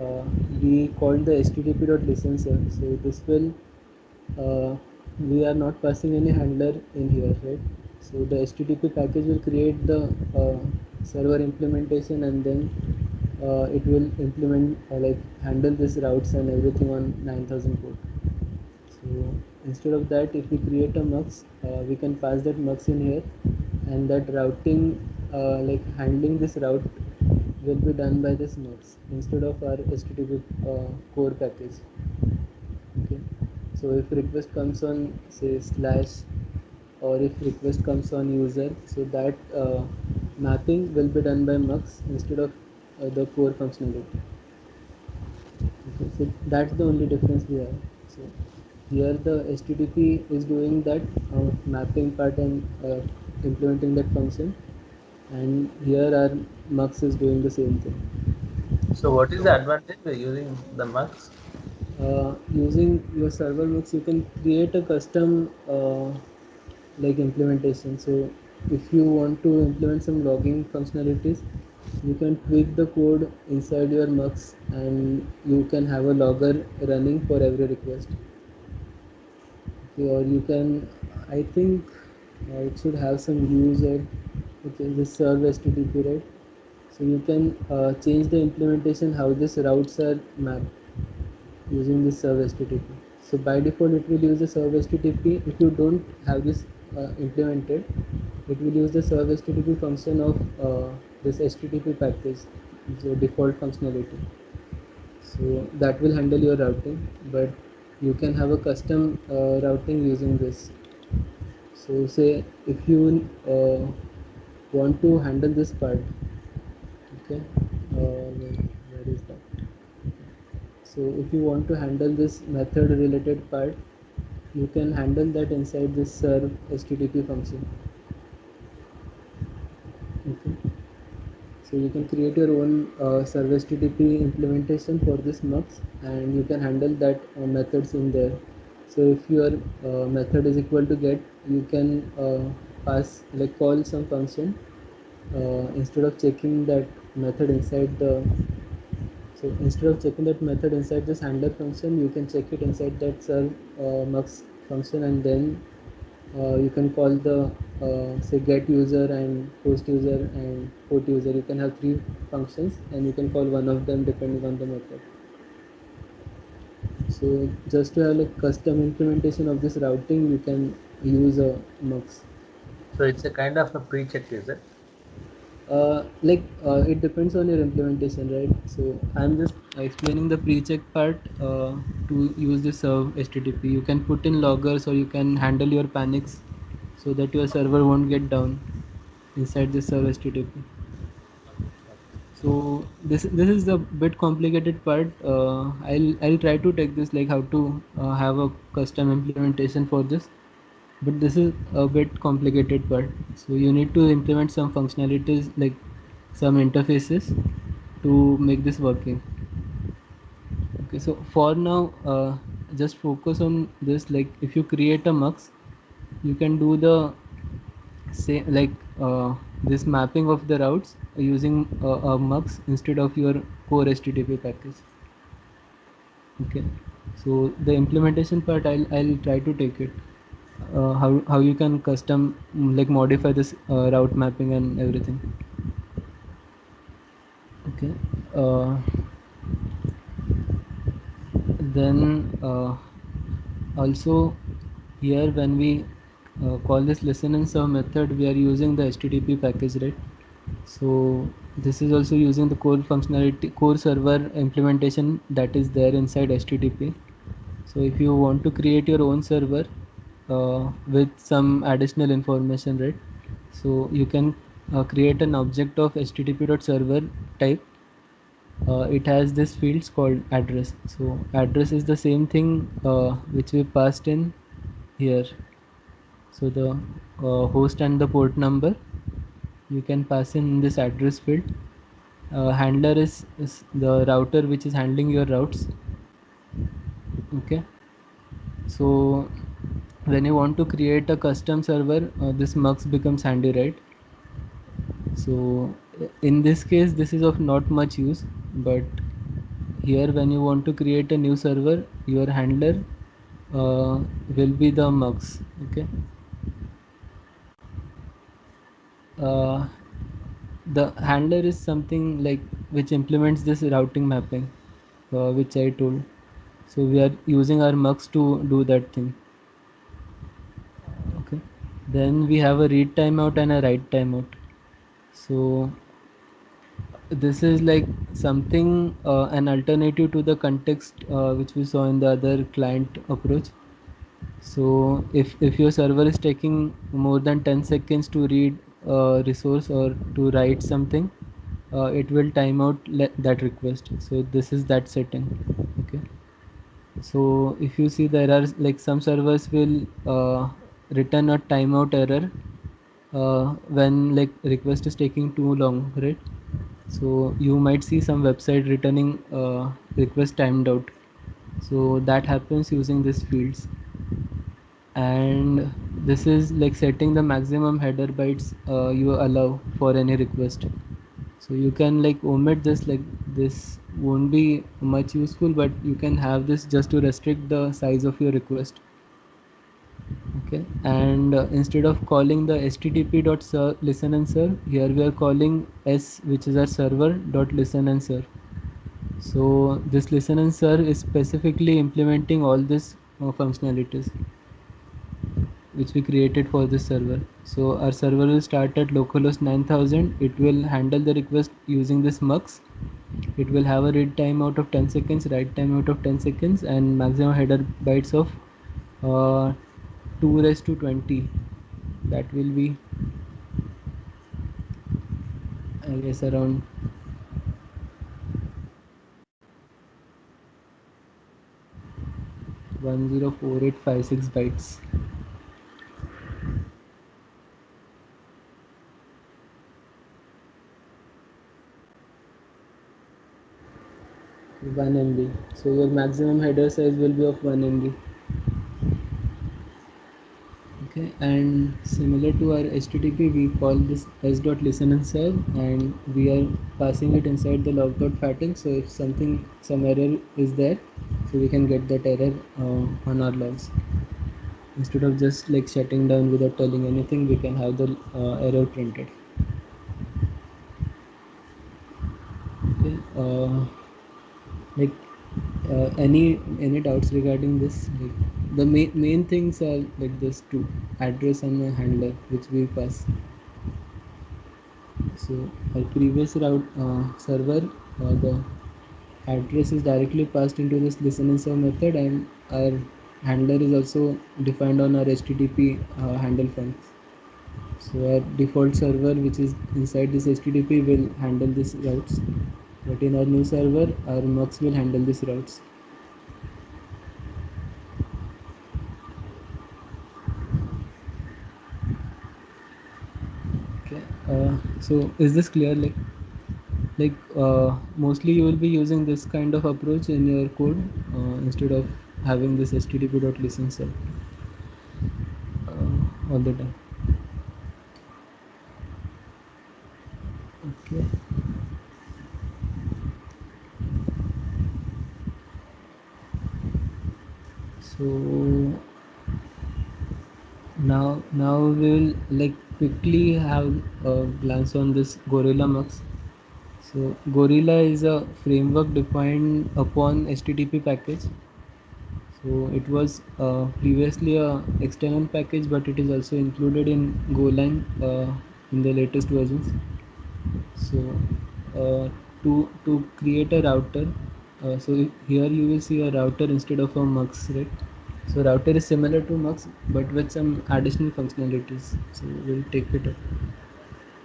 [SPEAKER 1] uh, we called the http.listenSer. So this will we are not passing any handler in here, right? So the http package will create the server implementation, and then it will implement like handle this routes and everything on 9000 port. So instead of that, if we create a mux, we can pass that mux in here, and that routing like handling this route will be done by this mux instead of our http core package. Okay, so if request comes on say slash, or if request comes on user, so that mapping will be done by mux instead of the core functionality. Okay, so that's the only difference we have. So here the http is doing that mapping part and implementing that function, and here our mux is doing the same thing.
[SPEAKER 2] So what is the advantage by using the mux?
[SPEAKER 1] Using your server mux, you can create a custom like implementation. So if you want to implement some logging functionalities, you can tweak the code inside your mux, and you can have a logger running for every request. Okay, or you can, I think it should have some user. Okay, this serve http, right? So you can change the implementation how these routes are mapped using this serve http. So by default it will use the serve http. If you don't have this implemented, it will use the serve http function of this http package, so default functionality. So that will handle your routing, but you can have a custom routing using this. So say if you want to handle this part, okay, where is that? So if you want to handle this method related part, you can handle that inside this serve http function. Okay, so you can create your own serve http implementation for this mux, and you can handle that methods in there. So if your method is equal to get, you can pass like call some function instead of checking that method inside the, so instead of checking that method inside this handler function, you can check it inside that serve mux function, and then you can call the say get user and post user and port user. You can have three functions, and you can call one of them depending on the method. So just to have like custom implementation of this routing, you can use a mux.
[SPEAKER 2] So it's a kind of a pre-check, is it?
[SPEAKER 1] It depends on your implementation, right? So I'm just explaining the pre-check part to use the serve http. You can put in loggers, or you can handle your panics so that your server won't get down inside the serve http. So this is the bit complicated part. I'll try to take this like how to have a custom implementation for this, but this is a bit complicated part. So you need to implement some functionalities like some interfaces to make this working. Okay, so for now, just focus on this. Like if you create a mux, you can do the say like this mapping of the routes using a mux instead of your core http package. Okay, so the implementation part, I'll try to take it. How you can custom like modify this route mapping and everything. Okay, uh, then also here when we call this listen and serve method, we are using the http package, right? So this is also using the core functionality, core server implementation that is there inside http. So if you want to create your own server with some additional information, right? So you can create an object of http.server type. It has this fields called address. So address is the same thing which we passed in here. So the host and the port number you can pass in this address field. Handler is the router which is handling your routes. Okay, so when you want to create a custom server, this mux becomes handy, right? So in this case this is of not much use, but here when you want to create a new server, your handler will be the mux. Okay, uh, the handler is something like which implements this routing mapping, which I told. So we are using our mux to do that thing. Okay, then we have a read timeout and a write timeout. So this is like something an alternative to the context which we saw in the other client approach. So if your server is taking more than 10 seconds to read a resource or to write something, it will time out that request. So this is that setting. Okay, so if you see there are like some servers will return a timeout error when like request is taking too long, right? So you might see some website returning request timed out. So that happens using these fields, and this is like setting the maximum header bytes you allow for any request. So you can like omit this, like this won't be much useful, but you can have this just to restrict the size of your request. Okay, and instead of calling the http listen and serve, here we are calling s, which is our server dot listen and serve. So this listen and serve is specifically implementing all this functionalities which we created for this server. So our server will start at localhost 9000. It will handle the request using this mux. It will have a read time out of 10 seconds, write time out of 10 seconds, and maximum header bytes of uh, 2 raised to 20. That will be, I guess, around 104856 bytes. 1 MB. So your maximum header size will be of 1 MB. Okay, and similar to our HTTP, we call this s.listen and serve, and we are passing it inside the log.fatten. So if some error is there, so we can get that error on our logs. Instead of just like shutting down without telling anything, we can have the error printed. Okay, like any doubts regarding this? Like the main things are like this two: address and a handler, which we pass. So our previous route server, the address is directly passed into this listen and serve method, and our handler is also defined on our HTTP handle functions. So our default server, which is inside this HTTP, will handle these routes, but in our new server, our mux will handle these routes. Okay. So is this clear? Mostly you will be using this kind of approach in your code instead of having this http.listen serve all the time. Okay. So now we will like quickly have a glance on this Gorilla Mux. So Gorilla is a framework defined upon HTTP package. So it was previously a external package, but it is also included in Golang in the latest versions. So to create a router, So here you will see a router instead of a mux, right? So router is similar to mux but with some additional functionalities. So we'll take it up.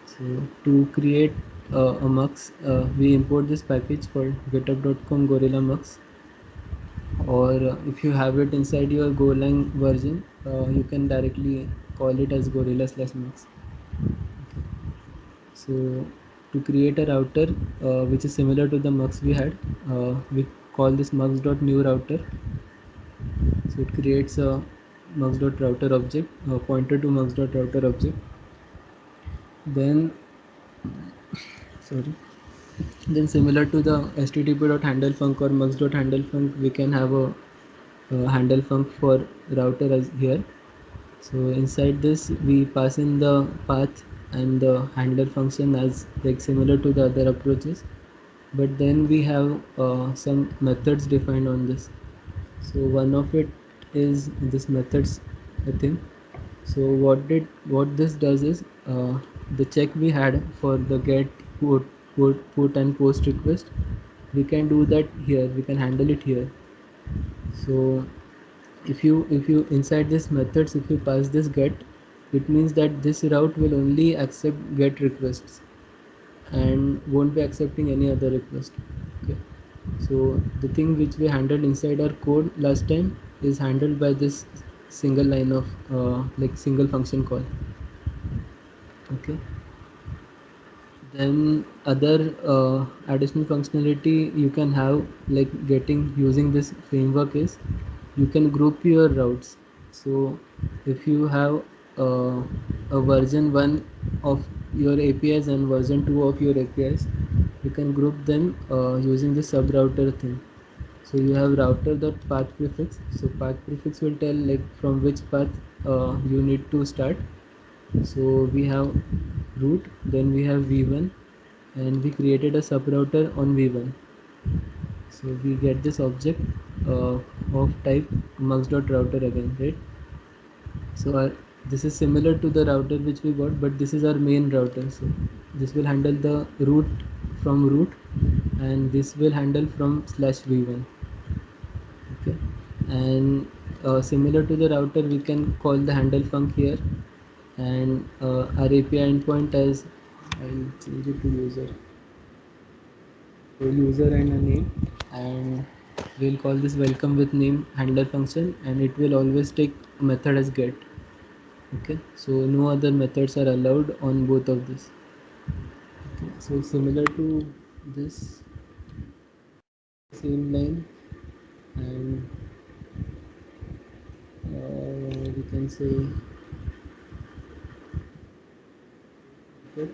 [SPEAKER 1] So to create a mux, we import this package called github.com gorilla mux, or if you have it inside your Golang version, you can directly call it as gorilla slash mux. So to create a router which is similar to the mux we had, we call this mux.new router. So it creates a mux.router object, pointer to mux.router object. Then sorry then similar to the http.handlefunc or mux.handlefunc, we can have a handle func for router as here. So inside this we pass in the path and the handler function as like similar to the other approaches, but then we have some methods defined on this. So one of it is this methods thing. So what this does is, the check we had for the get, put and post request, we can do that here, we can handle it here. So if you inside this methods, if you pass this get, it means that this route will only accept get requests and won't be accepting any other request. Okay, so the thing which we handled inside our code last time is handled by this single line of like single function call. Okay, then other additional functionality you can have, like getting using this framework, is you can group your routes. So if you have a version 1 of your APIs and version 2 of your APIs, you can group them using the sub router thing. So you have router.path prefix. So path prefix will tell like from which path you need to start. So we have root, then we have v1, and we created a subrouter on v1. So we get this object of type mux.router again, right? So this is similar to the router which we got, but this is our main router. So this will handle the root from root, and this will handle from slash v1. Okay, and similar to the router, we can call the handle func here, and our API endpoint as, I'll change it to user. So user and a name, and we'll call this welcome with name handler function, and it will always take method as get. Okay, so no other methods are allowed on both of this. Okay, so similar to this same line, and we can say okay.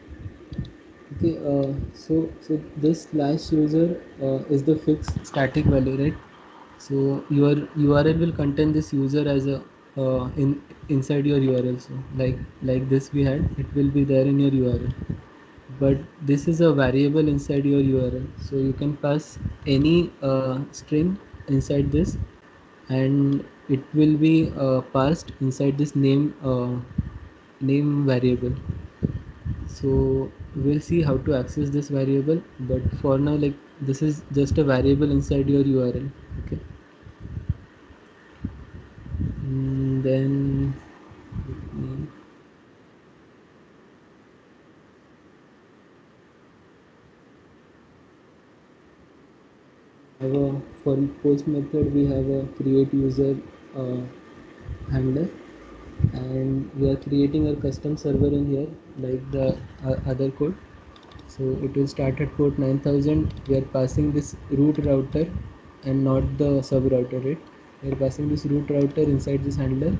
[SPEAKER 1] So this slash user is the fixed static value, right? So your URL will contain this user as a inside your URL. So like this we had, it will be there in your URL. But this is a variable inside your URL. So you can pass any string inside this, and it will be passed inside this name variable. So we'll see how to access this variable, but for now, like, this is just a variable inside your URL. Okay. Then have a, for post method we have a create user uh, handler, and we are creating a custom server in here like the other code. So it will start at port 9000. We are passing this root router and not the sub router, right? We are passing this root router inside this handler.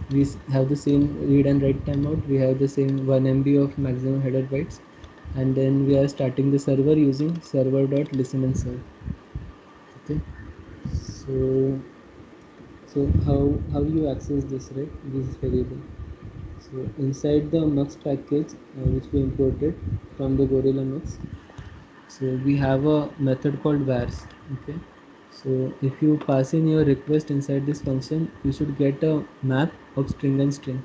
[SPEAKER 1] We have the same read and write timeout. We have the same 1 MB of maximum header bytes, and then we are starting the server using server.listen and serve. Okay, so how you access this, right? This variable. So inside the mux package which we imported from the gorilla mux, so we have a method called vars. Okay, so if you pass in your request inside this function, you should get a map of string and string.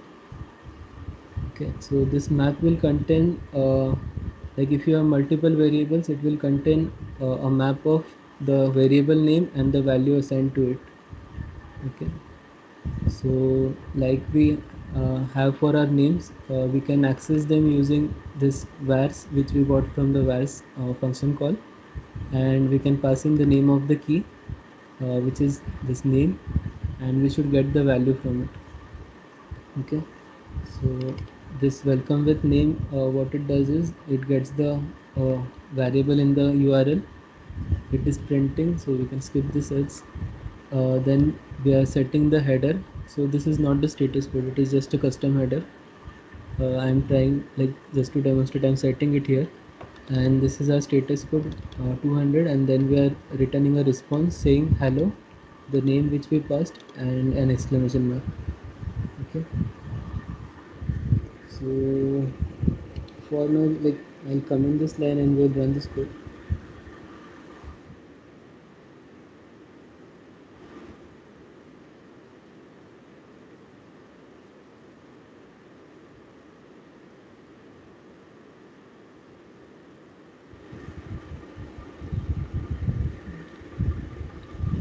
[SPEAKER 1] Okay, so this map will contain like if you have multiple variables, it will contain a map of the variable name and the value assigned to it. Okay, so like we have for our names, we can access them using this vars which we got from the vars function call, and we can pass in the name of the key, which is this name, and we should get the value from it. Okay, so this welcome with name, what it does is it gets the variable in the URL. It is printing, so we can skip this else. Then we are setting the header. So this is not the status code, it is just a custom header. I'm trying, like, just to demonstrate, I'm setting it here, and this is our status code 200, and then we are returning a response saying hello, the name which we passed, and an exclamation mark. Okay, so for now, like, I'll comment this line and we'll run this code.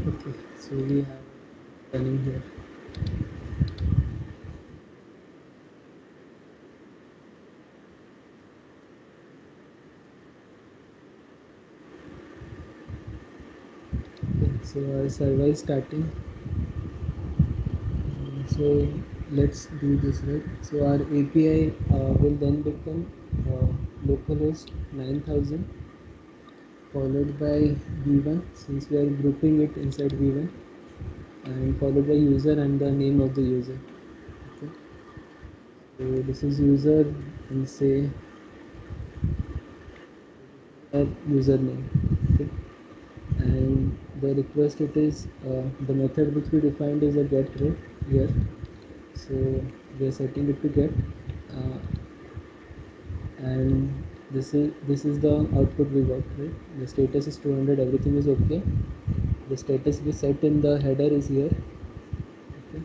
[SPEAKER 1] Okay, so we have running here. Okay, so our server is starting. So let's do this, right? So our API will then become localhost 9000 followed by v1, since we are grouping it inside v1, and followed by user and the name of the user. Okay, so this is user, and say our username. Okay, and the request, it is the method which we defined is a get, right here. So we are setting it to get, uh, and this is the output we got, right? The status is 200, everything is okay. The status we set in the header is here. Okay,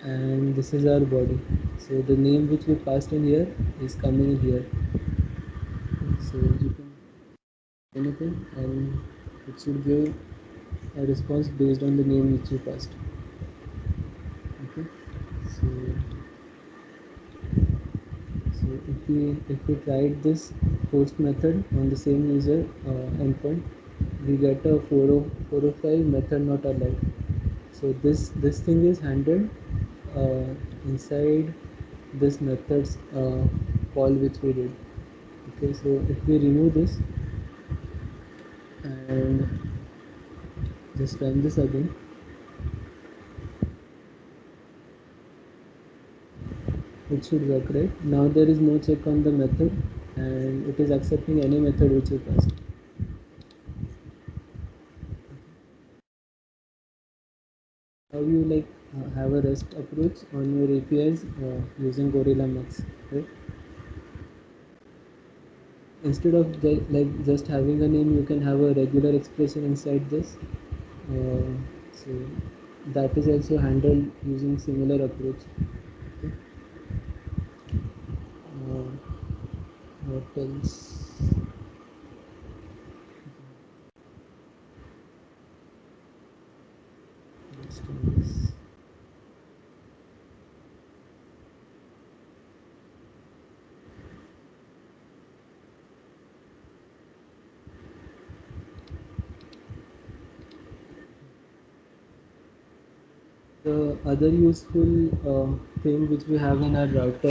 [SPEAKER 1] and this is our body. So the name which we passed in here is coming in here. Okay, so you can anything, and it should give a response based on the name which you passed. Okay, so so if we tried this post method on the same user endpoint, we get a 405 method not allowed. So this thing is handled inside this methods call which we did. Okay, so if we remove this and just run this again, it should work, right? Now there is no check on the method, and it is accepting any method which you passed. How you, like, have a REST approach on your APIs using Gorilla Max, right? Instead of like just having a name, you can have a regular expression inside this. uh, so that is also handled using similar approach. Okay. What else? Let's do this. The other useful thing which we have in our router,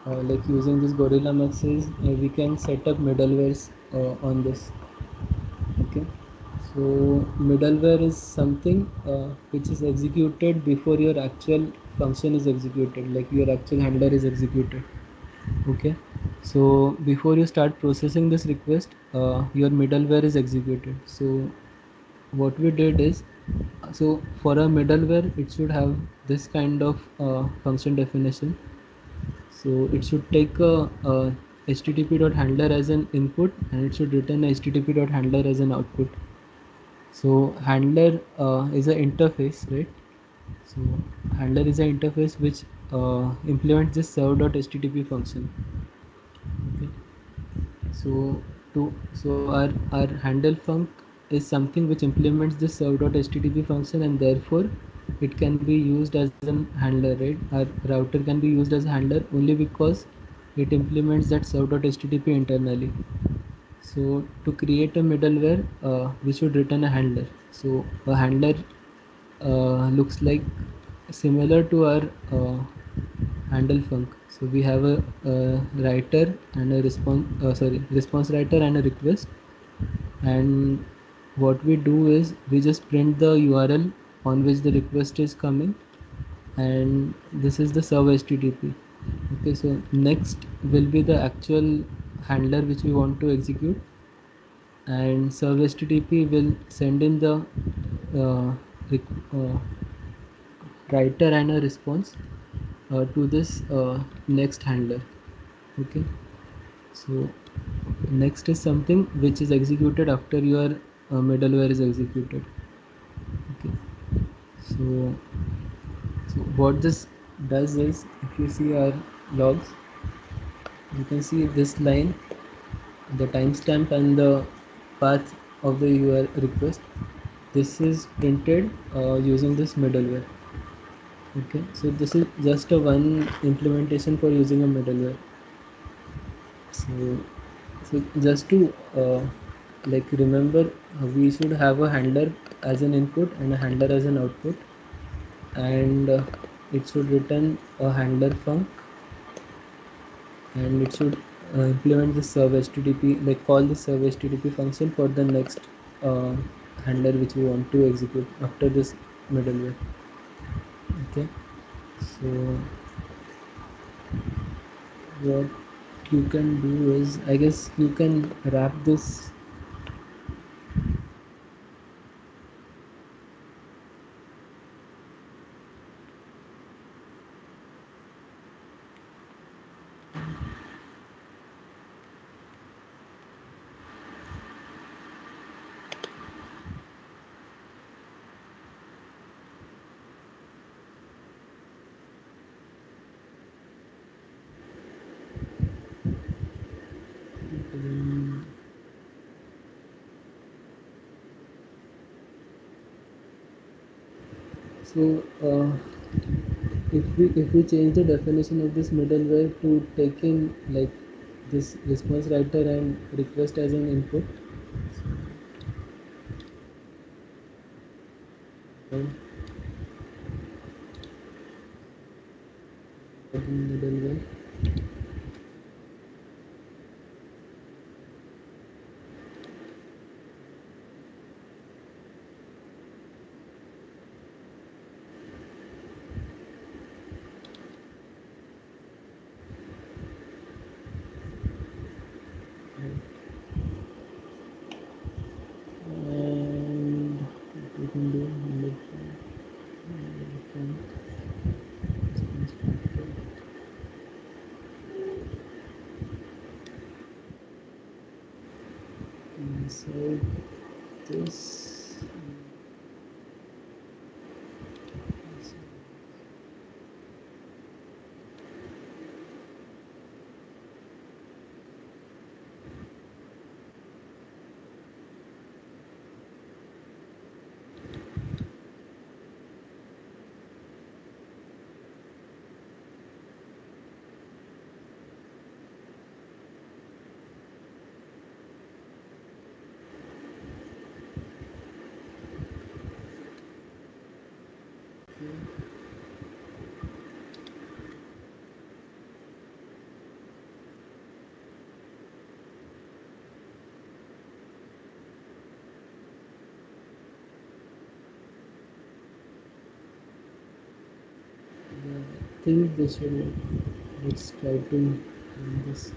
[SPEAKER 1] like using this Gorilla Max, is we can set up middlewares on this. Okay, so middleware is something which is executed before your actual function is executed, like your actual handler is executed. Okay, so before you start processing this request, your middleware is executed. So what we did is, so for a middleware, it should have this kind of function definition. So it should take a http.handler as an input, and it should return a http.handler as an output. So handler is an interface, right? So handler is an interface which implements this serve.http function. Okay, so our handle func is something which implements this serve.http function, and therefore it can be used as a handler, right? Our router can be used as a handler only because it implements that serve.http internally. So to create a middleware, we should return a handler. So a handler looks like similar to our handle func. So we have a writer and a response writer and a request. And what we do is we just print the URL on which the request is coming, and this is the serve HTTP. Okay, so next will be the actual handler which we want to execute, and serve HTTP will send in the uh, uh, writer and a response to this next handler. Okay, so next is something which is executed after your middleware is executed. Okay, so what this does is, if you see our logs, you can see this line, the timestamp and the path of the URL request. This is printed using this middleware. Okay, so this is just a one implementation for using a middleware. So just to like remember, we should have a handler as an input and a handler as an output, and it should return a handler func, and it should implement the serve HTTP, like call the serve HTTP function for the next uh, handler which we want to execute after this middleware. Okay, so what you can do is, I guess you can wrap this. um, so if we change the definition of this middleware to taking like this response writer and request as an input, then middleware. And what we can do, inside this. I think this should work. Let's try to run this.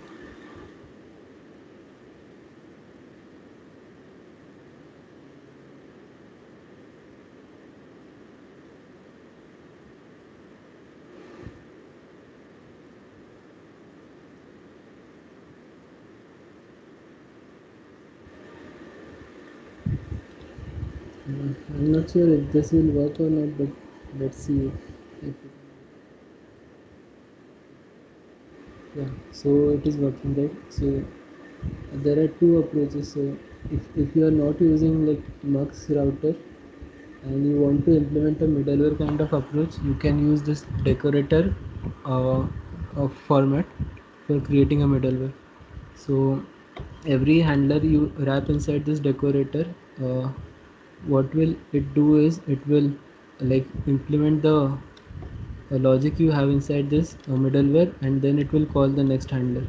[SPEAKER 1] I'm not sure if this will work or not, but let's see if yeah, so it is working, right? So there are two approaches. So if you are not using like Mux router and you want to implement a middleware kind of approach, you can use this decorator uh, format for creating a middleware. So every handler you wrap inside this decorator, uh, what will it do is it will like implement the logic you have inside this middleware, and then it will call the next handler.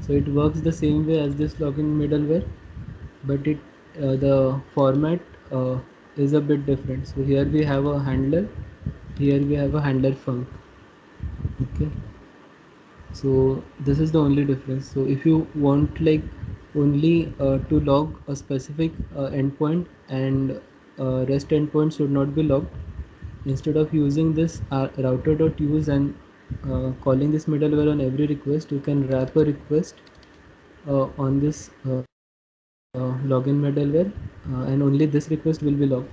[SPEAKER 1] So it works the same way as this login middleware, but it the format is a bit different. So here we have a handler, here we have a handler func. Okay, so this is the only difference. So if you want like only to log a specific endpoint, and rest endpoint should not be logged, instead of using this router.use and calling this middleware on every request, you can wrap a request on this login middleware, and only this request will be logged.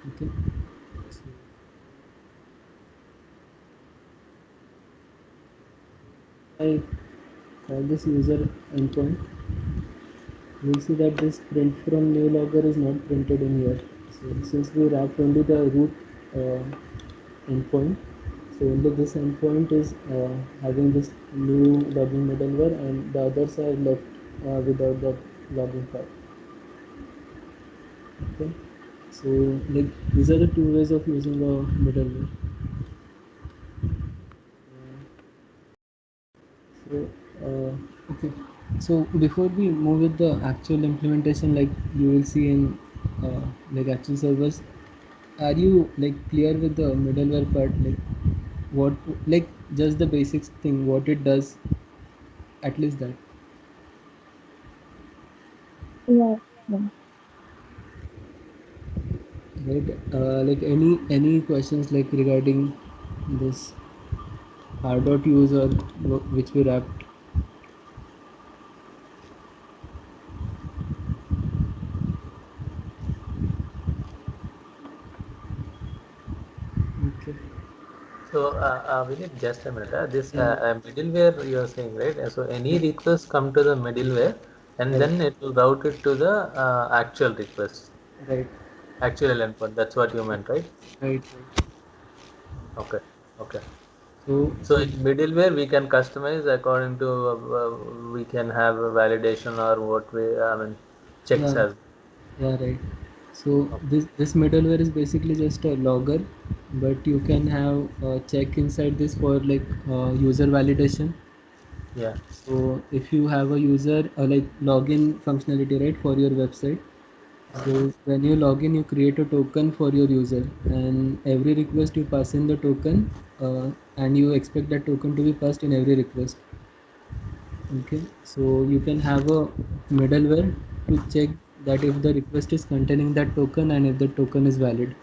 [SPEAKER 1] Okay. So I call this user endpoint, you'll see that this print from new logger is not printed in here. So since we wrapped only the root endpoint, so only this endpoint is having this new logging middleware, and the others are left without the logging part. Okay, so like these are the two ways of using a middleware. So okay, so before we move with the actual implementation, like you will see in like actual servers, are you like clear with the middleware part, like what, like just the basics thing what it does, at least that,
[SPEAKER 3] Yeah. Yeah.
[SPEAKER 1] right? Like any questions like regarding this r use or which we wrapped? Okay.
[SPEAKER 2] So, we need just a minute. This
[SPEAKER 1] Yeah.
[SPEAKER 2] middleware you are saying, right? So, any
[SPEAKER 1] Yeah.
[SPEAKER 2] request come to the middleware, and
[SPEAKER 1] Right.
[SPEAKER 2] then it will route it to the actual request,
[SPEAKER 1] Right.
[SPEAKER 2] actual endpoint. That's what you meant, right?
[SPEAKER 1] Right. Right.
[SPEAKER 2] Okay. Okay.
[SPEAKER 1] So
[SPEAKER 2] So in middleware, we can customize according to we can have a validation or what we, I mean, checks
[SPEAKER 1] yeah.
[SPEAKER 2] as.
[SPEAKER 1] Yeah, right. So
[SPEAKER 2] Okay.
[SPEAKER 1] this middleware is basically just a logger, but you can have a check inside this for like user validation.
[SPEAKER 2] Yeah.
[SPEAKER 1] So if you have a user like login functionality, right, for your website, so when you log in, you create a token for your user, and every request you pass in the token, and you expect that token to be passed in every request. Okay, so you can have a middleware to check that if the request is containing that token and if the token is valid.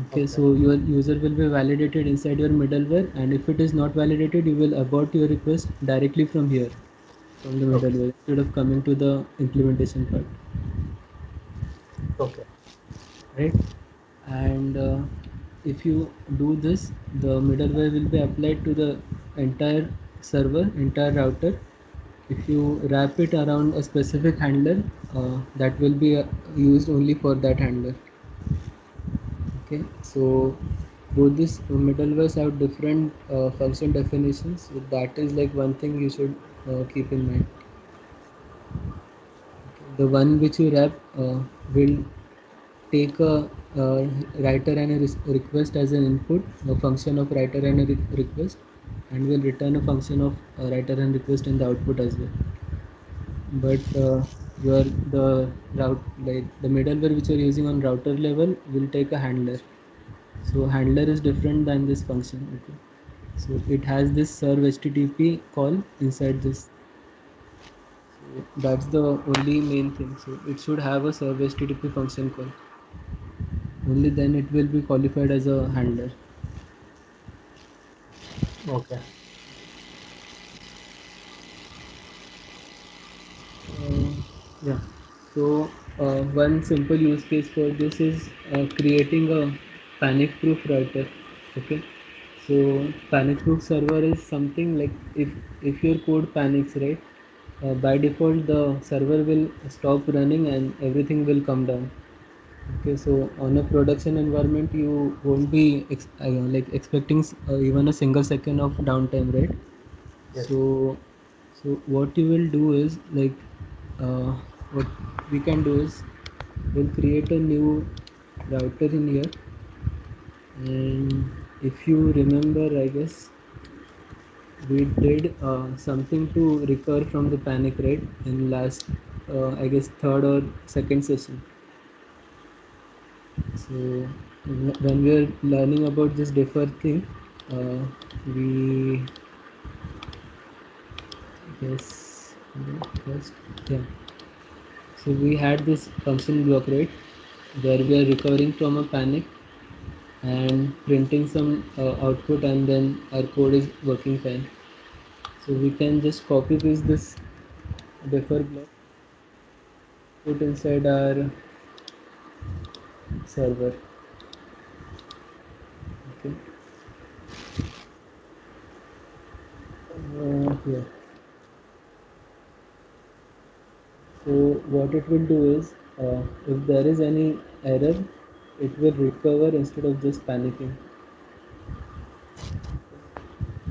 [SPEAKER 1] Okay,
[SPEAKER 2] Okay.
[SPEAKER 1] so your user will be validated inside your middleware, and if it is not validated, you will abort your request directly from here, from the
[SPEAKER 2] Okay.
[SPEAKER 1] middleware, instead of coming to the implementation part,
[SPEAKER 2] Okay.
[SPEAKER 1] right? And if you do this, the middleware will be applied to the entire server, entire router. If you wrap it around a specific handler, that will be used only for that handler. Okay, so both these middlewares have different function definitions, so that is like one thing you should keep in mind. The one which you wrap will take a writer and a request as an input, a function of writer and a request, and will return a function of writer and request in the output as well. But your the route, like the middleware which you're using on router level, will take a handler. So handler is different than this function. Okay, so it has this serve http call inside this. So that's the only main thing. So it should have a serve http function call, only then it will be qualified as a handler.
[SPEAKER 2] Okay.
[SPEAKER 1] uh, yeah, so one simple use case for this is creating a panic proof router. Okay, so panic proof server is something like if your code panics, right, by default the server will stop running and everything will come down. Okay, so on a production environment, you won't be like expecting even a single second of downtime, right?
[SPEAKER 2] Yes.
[SPEAKER 1] So, so what you will do is like, uh, what we can do is we'll create a new router in here, and if you remember, I guess we did something to recover from the panic, right? In last, I guess third or second session. So when we are learning about this defer thing, we yes first yeah. So we had this function block, right, where we are recovering from a panic and printing some output, and then our code is working fine. So we can just copy paste this defer block, put inside our server. Okay. Yeah. So what it will do is, if there is any error, it will recover instead of just panicking.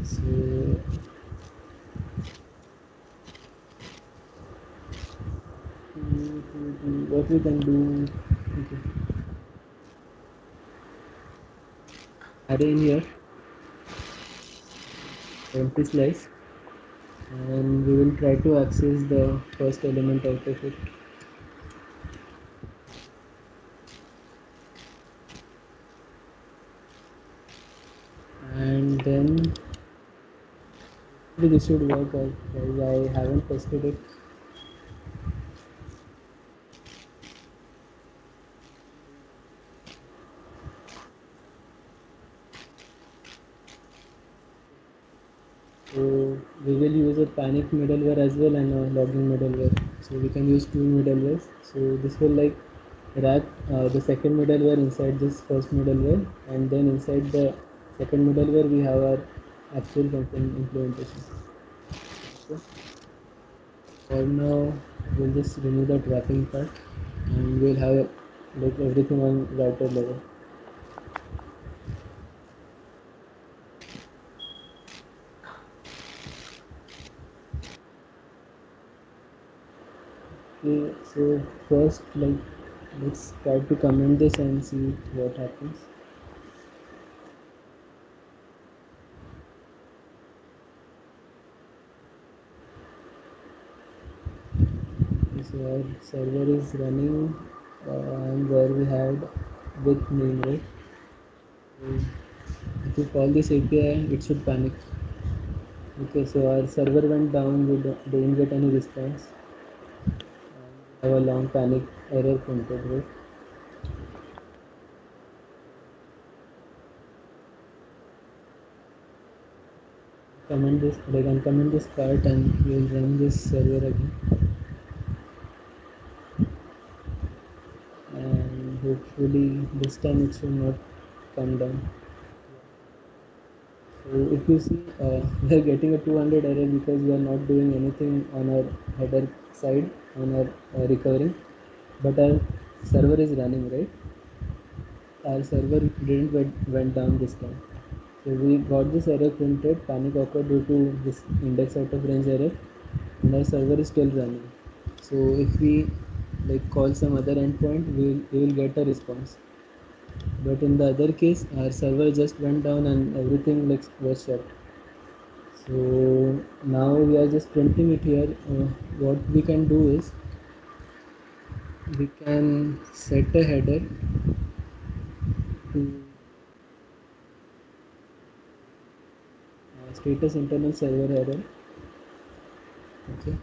[SPEAKER 1] So what we can do, okay, array in here, empty slice, and we will try to access the first element out of it. And then this should work out, guys. I haven't tested it. So we will use a panic middleware as well and a logging middleware. So we can use two middlewares. So this will like wrap the second middleware inside this first middleware, and then inside the second middleware we have our actual function implementation. Okay. For now, we'll just remove that wrapping part, and we'll have like everything on router level. Okay, so first, like, let's try to comment this and see what happens. Okay, so our server is running, and where we had with name, right? So if you call this API, it should panic. Okay, so our server went down, we didn't get any response, and we have a long panic error printed, right? Comment this, like uncomment this part, and we'll run this server again, and hopefully this time it should not come down. So if you see, we are getting a 200 error because we are not doing anything on our header side on our recovering, but our server is running, right? Our server didn't went down this time. So we got this error printed, panic occurred due to this index out of range error, and our server is still running. So if we like call some other endpoint, we will get a response. But in the other case, our server just went down and everything like was shut. So now we are just printing it here. What we can do is we can set a header to status internal server error. Okay.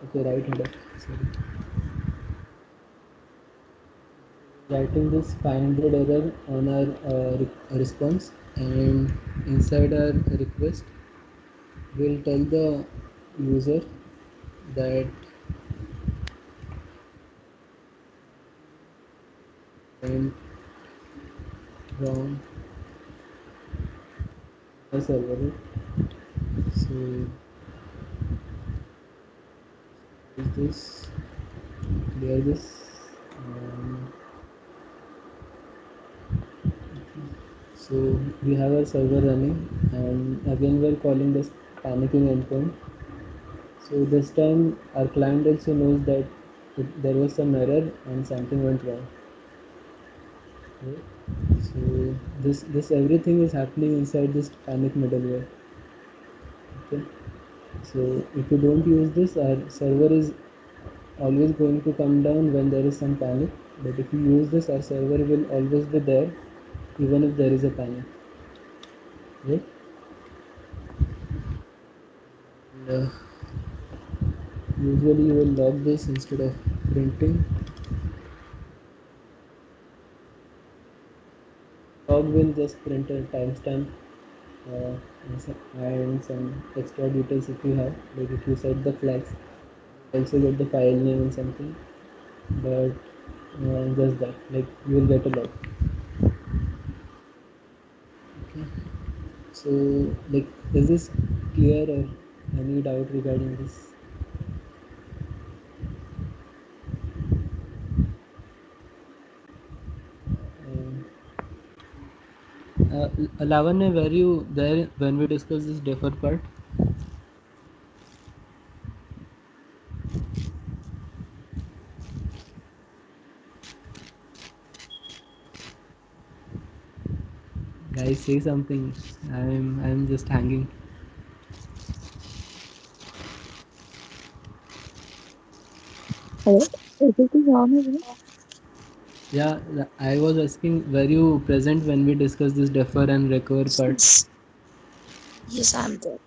[SPEAKER 1] Okay, right header. Sorry. Writing this 500 error on our response, and inside our request we'll tell the user that went wrong a server, right? So is this clear this? Um, so we have our server running, and again we are calling this panicking endpoint. So this time our client also knows that there was some error and something went wrong. Right? So this everything is happening inside this panic middleware. Okay. So if you don't use this, our server is always going to come down when there is some panic. But if you use this, our server will always be there, even if there is a panic. Right? And, usually you will log this instead of printing. Log will just print a timestamp uh, and some extra details if you have. Like if you set the flags, you also get the file name and something. But just that, like you will get a log. Okay. So like, is this clear or any doubt regarding this? Um, Lavanya, were you there when we discussed this defer part? Guys, say something. I'm just hanging.
[SPEAKER 3] Hello? Is it on?
[SPEAKER 1] Yeah, I was asking, were you present when we discussed this defer and recover part?
[SPEAKER 4] Yes, yes, I'm there.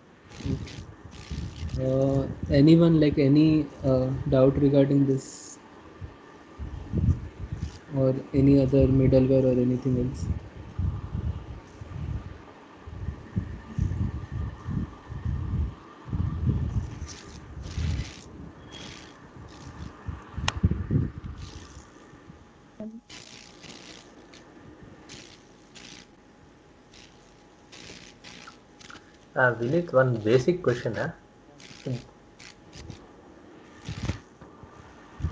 [SPEAKER 1] Anyone like any doubt regarding this or any other middleware or anything else?
[SPEAKER 2] We need one basic question. Huh?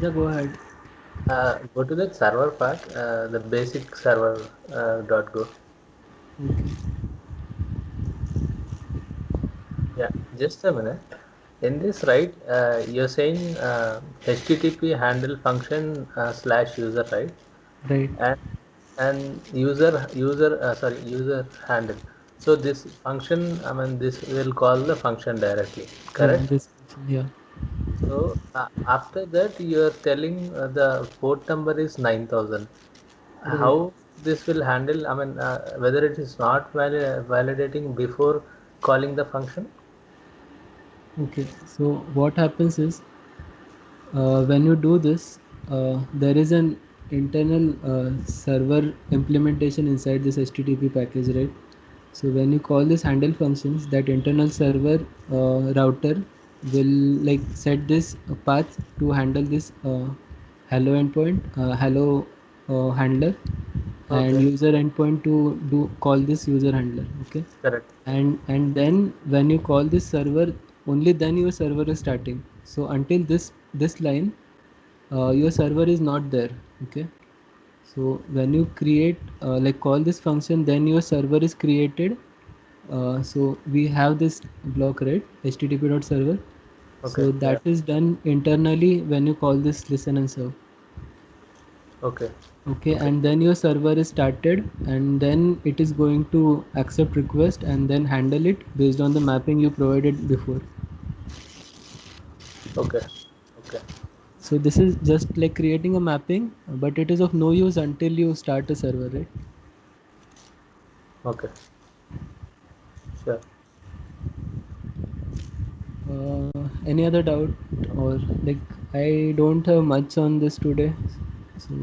[SPEAKER 1] Yeah, go ahead.
[SPEAKER 2] Go to the server part, the basic server dot go.
[SPEAKER 1] Okay.
[SPEAKER 2] Yeah, just a minute. In this, right, you're saying HTTP handle function slash user, right?
[SPEAKER 1] Right.
[SPEAKER 2] And user handle. So this function, I mean, this will call the function directly,
[SPEAKER 1] Yeah,
[SPEAKER 2] correct?
[SPEAKER 1] this. Yeah.
[SPEAKER 2] So after that, you're telling the port number is 9000.
[SPEAKER 1] Right.
[SPEAKER 2] How this will handle? I mean, whether it is not validating before calling the function?
[SPEAKER 1] Okay. So what happens is, when you do this, there is an internal server implementation inside this HTTP package, right? So when you call this handle functions, that internal server router will like set this path to handle this hello endpoint, hello handler, and
[SPEAKER 2] Okay,
[SPEAKER 1] user endpoint to do call this user handler. Okay.
[SPEAKER 2] correct.
[SPEAKER 1] And then when you call this server, only then your server is starting. So until this line, your server is not there. Okay. So when you create like call this function, then your server is created. So we have this block, right, http.server.
[SPEAKER 2] Okay,
[SPEAKER 1] So
[SPEAKER 2] yeah,
[SPEAKER 1] that is done internally when you call this listen and serve.
[SPEAKER 2] okay,
[SPEAKER 1] Okay,
[SPEAKER 2] okay,
[SPEAKER 1] and then your server is started, and then it is going to accept request and then handle it based on the mapping you provided before.
[SPEAKER 2] okay, okay,
[SPEAKER 1] So this is just like creating a mapping, but it is of no use until you start a server, right?
[SPEAKER 2] okay, sure.
[SPEAKER 1] Any other doubt, or like, I don't have much on this today, so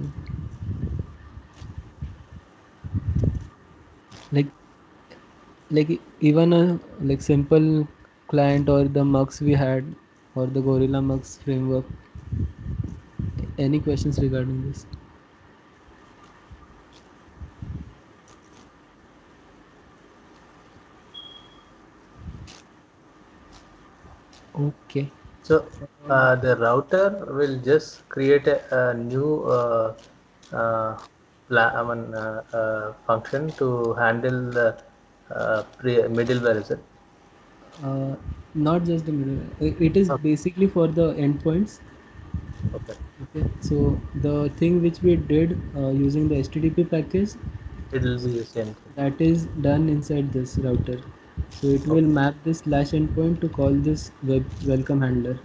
[SPEAKER 1] like even a like simple client or the mux we had or the gorilla mux framework. Any questions regarding this? Okay.
[SPEAKER 2] So the router will just create a new function to handle the middleware, is it?
[SPEAKER 1] Uh, Not just the middle. It is
[SPEAKER 2] Okay.
[SPEAKER 1] basically for the endpoints.
[SPEAKER 2] Okay.
[SPEAKER 1] Okay. So the thing which we did using the HTTP package,
[SPEAKER 2] It will be the same thing.
[SPEAKER 1] that is done inside this router. So it will
[SPEAKER 2] Okay.
[SPEAKER 1] map this slash endpoint to call this web welcome handler,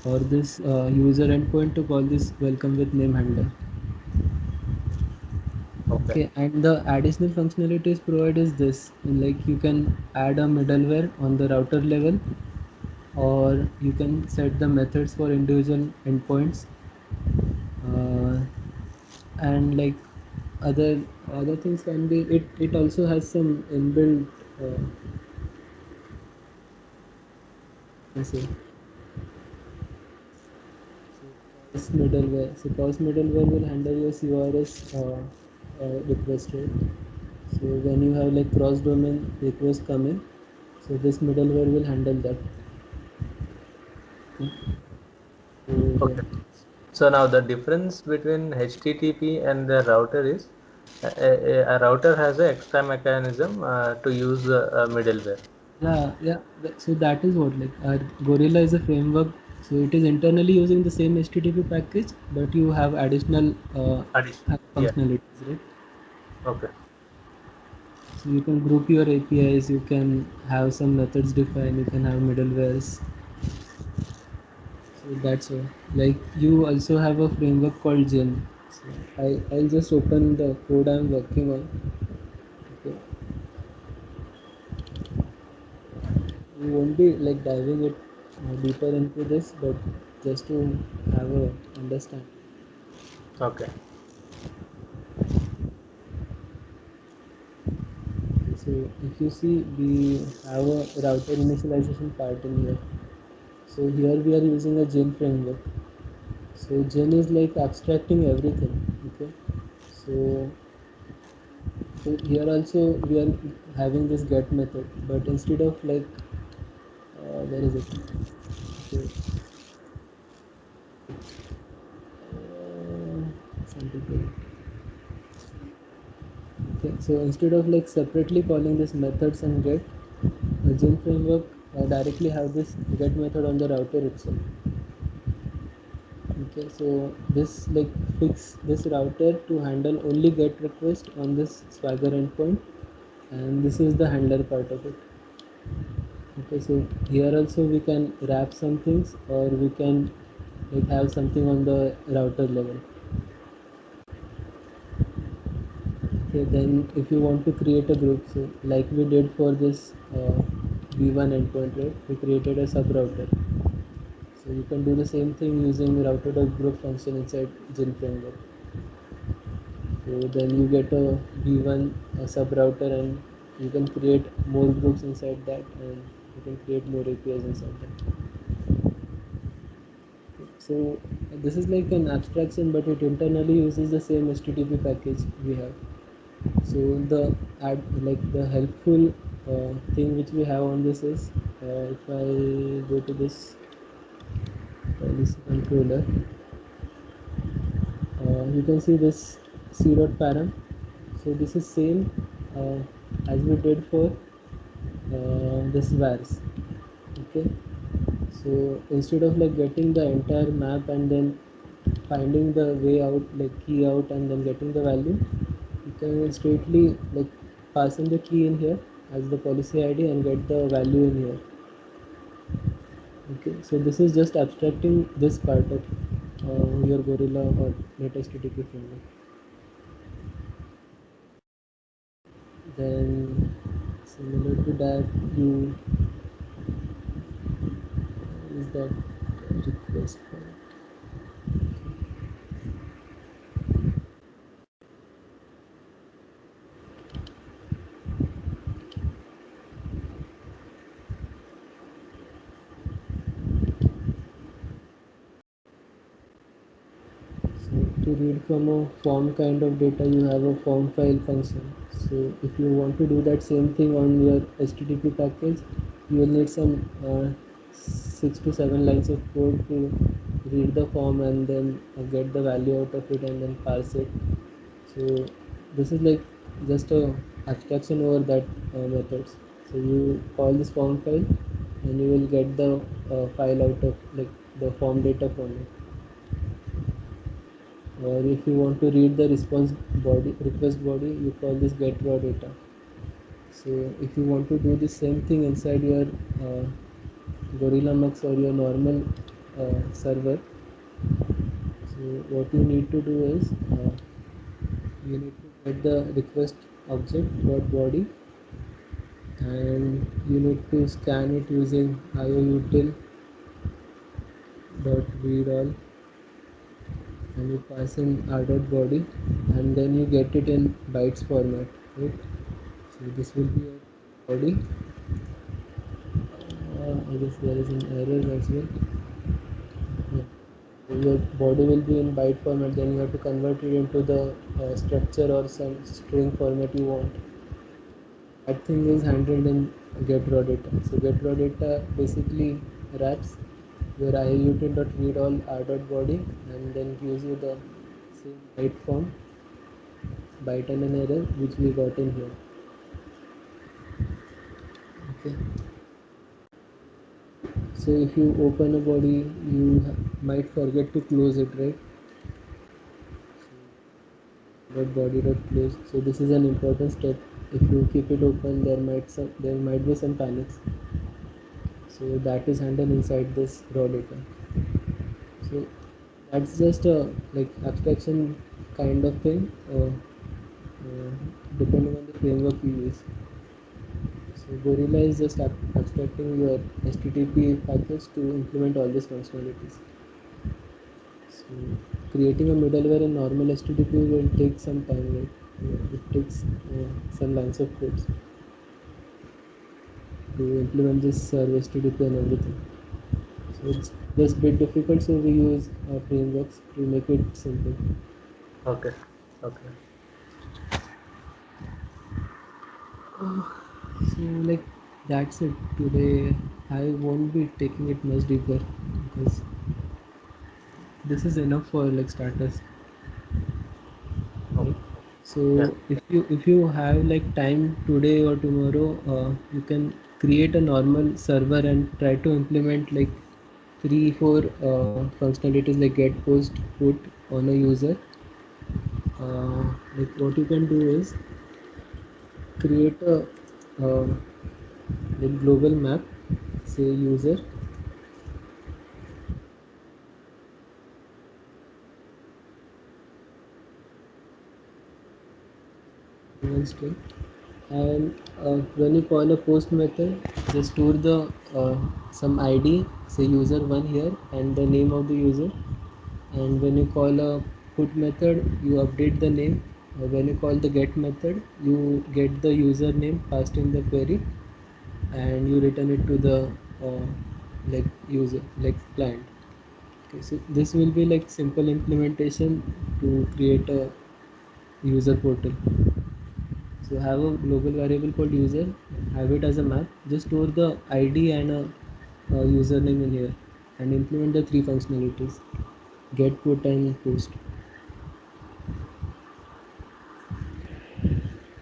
[SPEAKER 1] or this user endpoint to call this welcome with name handler.
[SPEAKER 2] Okay.
[SPEAKER 1] Okay, and the additional functionalities provided is this, like you can add a middleware on the router level, or you can set the methods for individual endpoints, uh, and like other other things can be, it also has some inbuilt let's say, CORS middleware. So CORS middleware will handle your CORS request, right? So when you have like cross domain request coming, so this middleware will handle that. Okay. So yeah.
[SPEAKER 2] Okay. So now the difference between HTTP and the router is a router has an extra mechanism to use middleware.
[SPEAKER 1] Yeah. So that is what, like, our Gorilla is a framework. So it is internally using the same HTTP package, but you have additional
[SPEAKER 2] Addition. Yeah.
[SPEAKER 1] functionalities, right?
[SPEAKER 2] Okay.
[SPEAKER 1] So you can group your APIs, you can have some methods defined, you can have middlewares. So that's all. Like you also have a framework called Gin. So I'll just open the code I'm working on. Okay. We won't be like diving it deeper into this, but just to have a understanding.
[SPEAKER 2] Okay.
[SPEAKER 1] So if you see, we have a router initialization part in here. So here we are using a Gin framework. So Gin is like abstracting everything. Okay. So here also we are having this get method, but instead of like where is it? Okay. Some people. Okay. So instead of like separately calling this methods and get, the Gin framework directly have this get method on the router itself. Okay, so this like fix this router to handle only get request on this Swagger endpoint, and this is the handler part of it. Okay, so here also we can wrap some things, or we can like have something on the router level. Okay, then if you want to create a group, so like we did for this v1 endpoint, right? We created a sub router. So you can do the same thing using router.group function inside Gin framework. So then you get a v1 sub router, and you can create more groups inside that, and you can create more APIs inside that. So this is like an abstraction, but it internally uses the same HTTP package we have. So the like the helpful thing which we have on this is, if I go to this policy controller, you can see this c dot param. So this is same uh, as we did for this vars. Okay, so instead of like getting the entire map and then finding the way out, like key out, and then getting the value, you can straightly like pass in the key in here as the policy id and get the value in here. Okay, so this is just abstracting this part of your Gorilla or net HTTP framework. Then similar to that, you is that request part. So to read from a form kind of data, you have a form file function. So if you want to do that same thing on your HTTP package, you will need some 6 to 7 lines of code to read the form and then get the value out of it and then parse it. So this is like just a abstraction over that methods. So you call this form file and you will get the file out of like the form data from it. Or if you want to read the response body request body, you call this get raw data. So if you want to do the same thing inside your Gorilla Mux or your normal server, so what you need to do is you need to get the request object dot body, and you need to scan it using ioutil dot read all, and you pass in r dot body, and then you get it in bytes format, right? So this will be your body. I guess there is an error as well. Yeah. So your body will be in byte format, then you have to convert it into the structure or some string format you want. That thing is handled in get raw data. So get raw data basically wraps your ioutil.read all r.body and then gives you the same byte form, byte and an error which we got in here. Okay. So if you open a body, you might forget to close it, right? Dot body dot close. So this is an important step. If you keep it open, there might be some panics. So that is handled inside this raw data. So that's just a like abstraction kind of thing, depending on the framework you use. So Gorilla is just abstracting your HTTP package to implement all these functionalities. So creating a middleware in normal HTTP will take some time, right? It takes some lines of codes to implement this server HTTP and everything. So it's just a bit difficult, so we use frameworks to make it simple.
[SPEAKER 2] Okay. Okay.
[SPEAKER 1] So like that's it today. I won't be taking it much deeper because this is enough for like starters. Right?
[SPEAKER 2] Okay.
[SPEAKER 1] So
[SPEAKER 2] Yes.
[SPEAKER 1] if you have like time today or tomorrow, you can create a normal server and try to implement like 3 4 functionalities like get, post, put on a user. Like what you can do is create a uh, like global map, say user, one string, and when you call a post method, just store the some id, say user one here, and the name of the user. And when you call a put method, you update the name. When you call the get method, you get the username passed in the query, and you return it to the uh, like user, like client. Okay, so this will be like simple implementation to create a user portal. So have a global variable called user, have it as a map, just store the ID and a username in here, and implement the 3 functionalities: get, put, and post.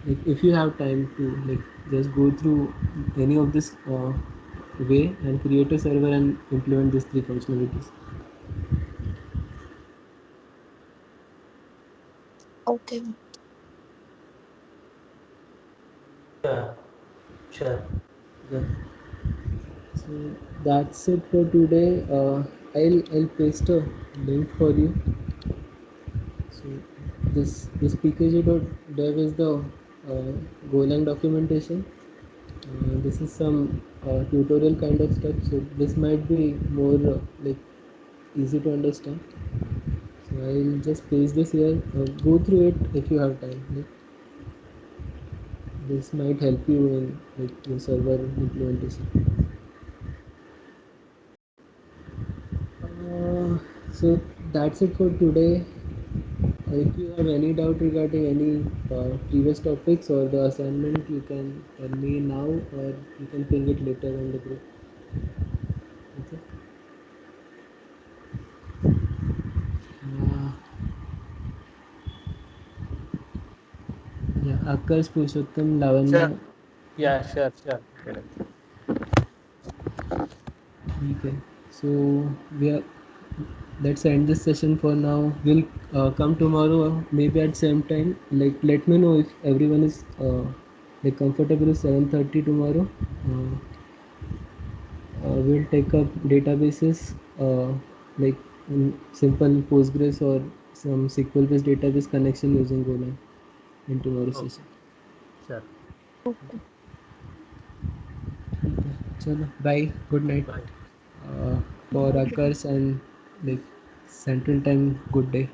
[SPEAKER 1] Like if you have time to like just go through any of this way and create a server and implement these 3 functionalities.
[SPEAKER 4] Okay.
[SPEAKER 2] Yeah. Sure.
[SPEAKER 1] Yeah. So that's it for today. I'll paste a link for you. So this pkg.dev is the Golang documentation. This is some tutorial kind of stuff. So this might be more like easy to understand. So I'll just paste this here. Go through it if you have time. Like, this might help you in like your server implementation. So that's it for today. If you have any doubt regarding any previous topics or the assignment, you can tell me now, or you can ping it later on the group. Okay. Uh, yeah, Akash, Purushottam, Lavanya.
[SPEAKER 2] Sure. Yeah, sure. Okay.
[SPEAKER 1] Okay. So we are. Let's end this session for now. We'll come tomorrow, maybe at same time. Like, let me know if everyone is like comfortable with 7:30 tomorrow. Uh, we'll take up databases like simple Postgres or some SQL-based database connection using Golang in tomorrow's
[SPEAKER 2] Okay.
[SPEAKER 1] session.
[SPEAKER 2] Sure.
[SPEAKER 3] Okay.
[SPEAKER 1] ठीक है, चलो bye, good night.
[SPEAKER 2] Bye.
[SPEAKER 1] For
[SPEAKER 3] Bye.
[SPEAKER 1] Akars and like Central Time, good day.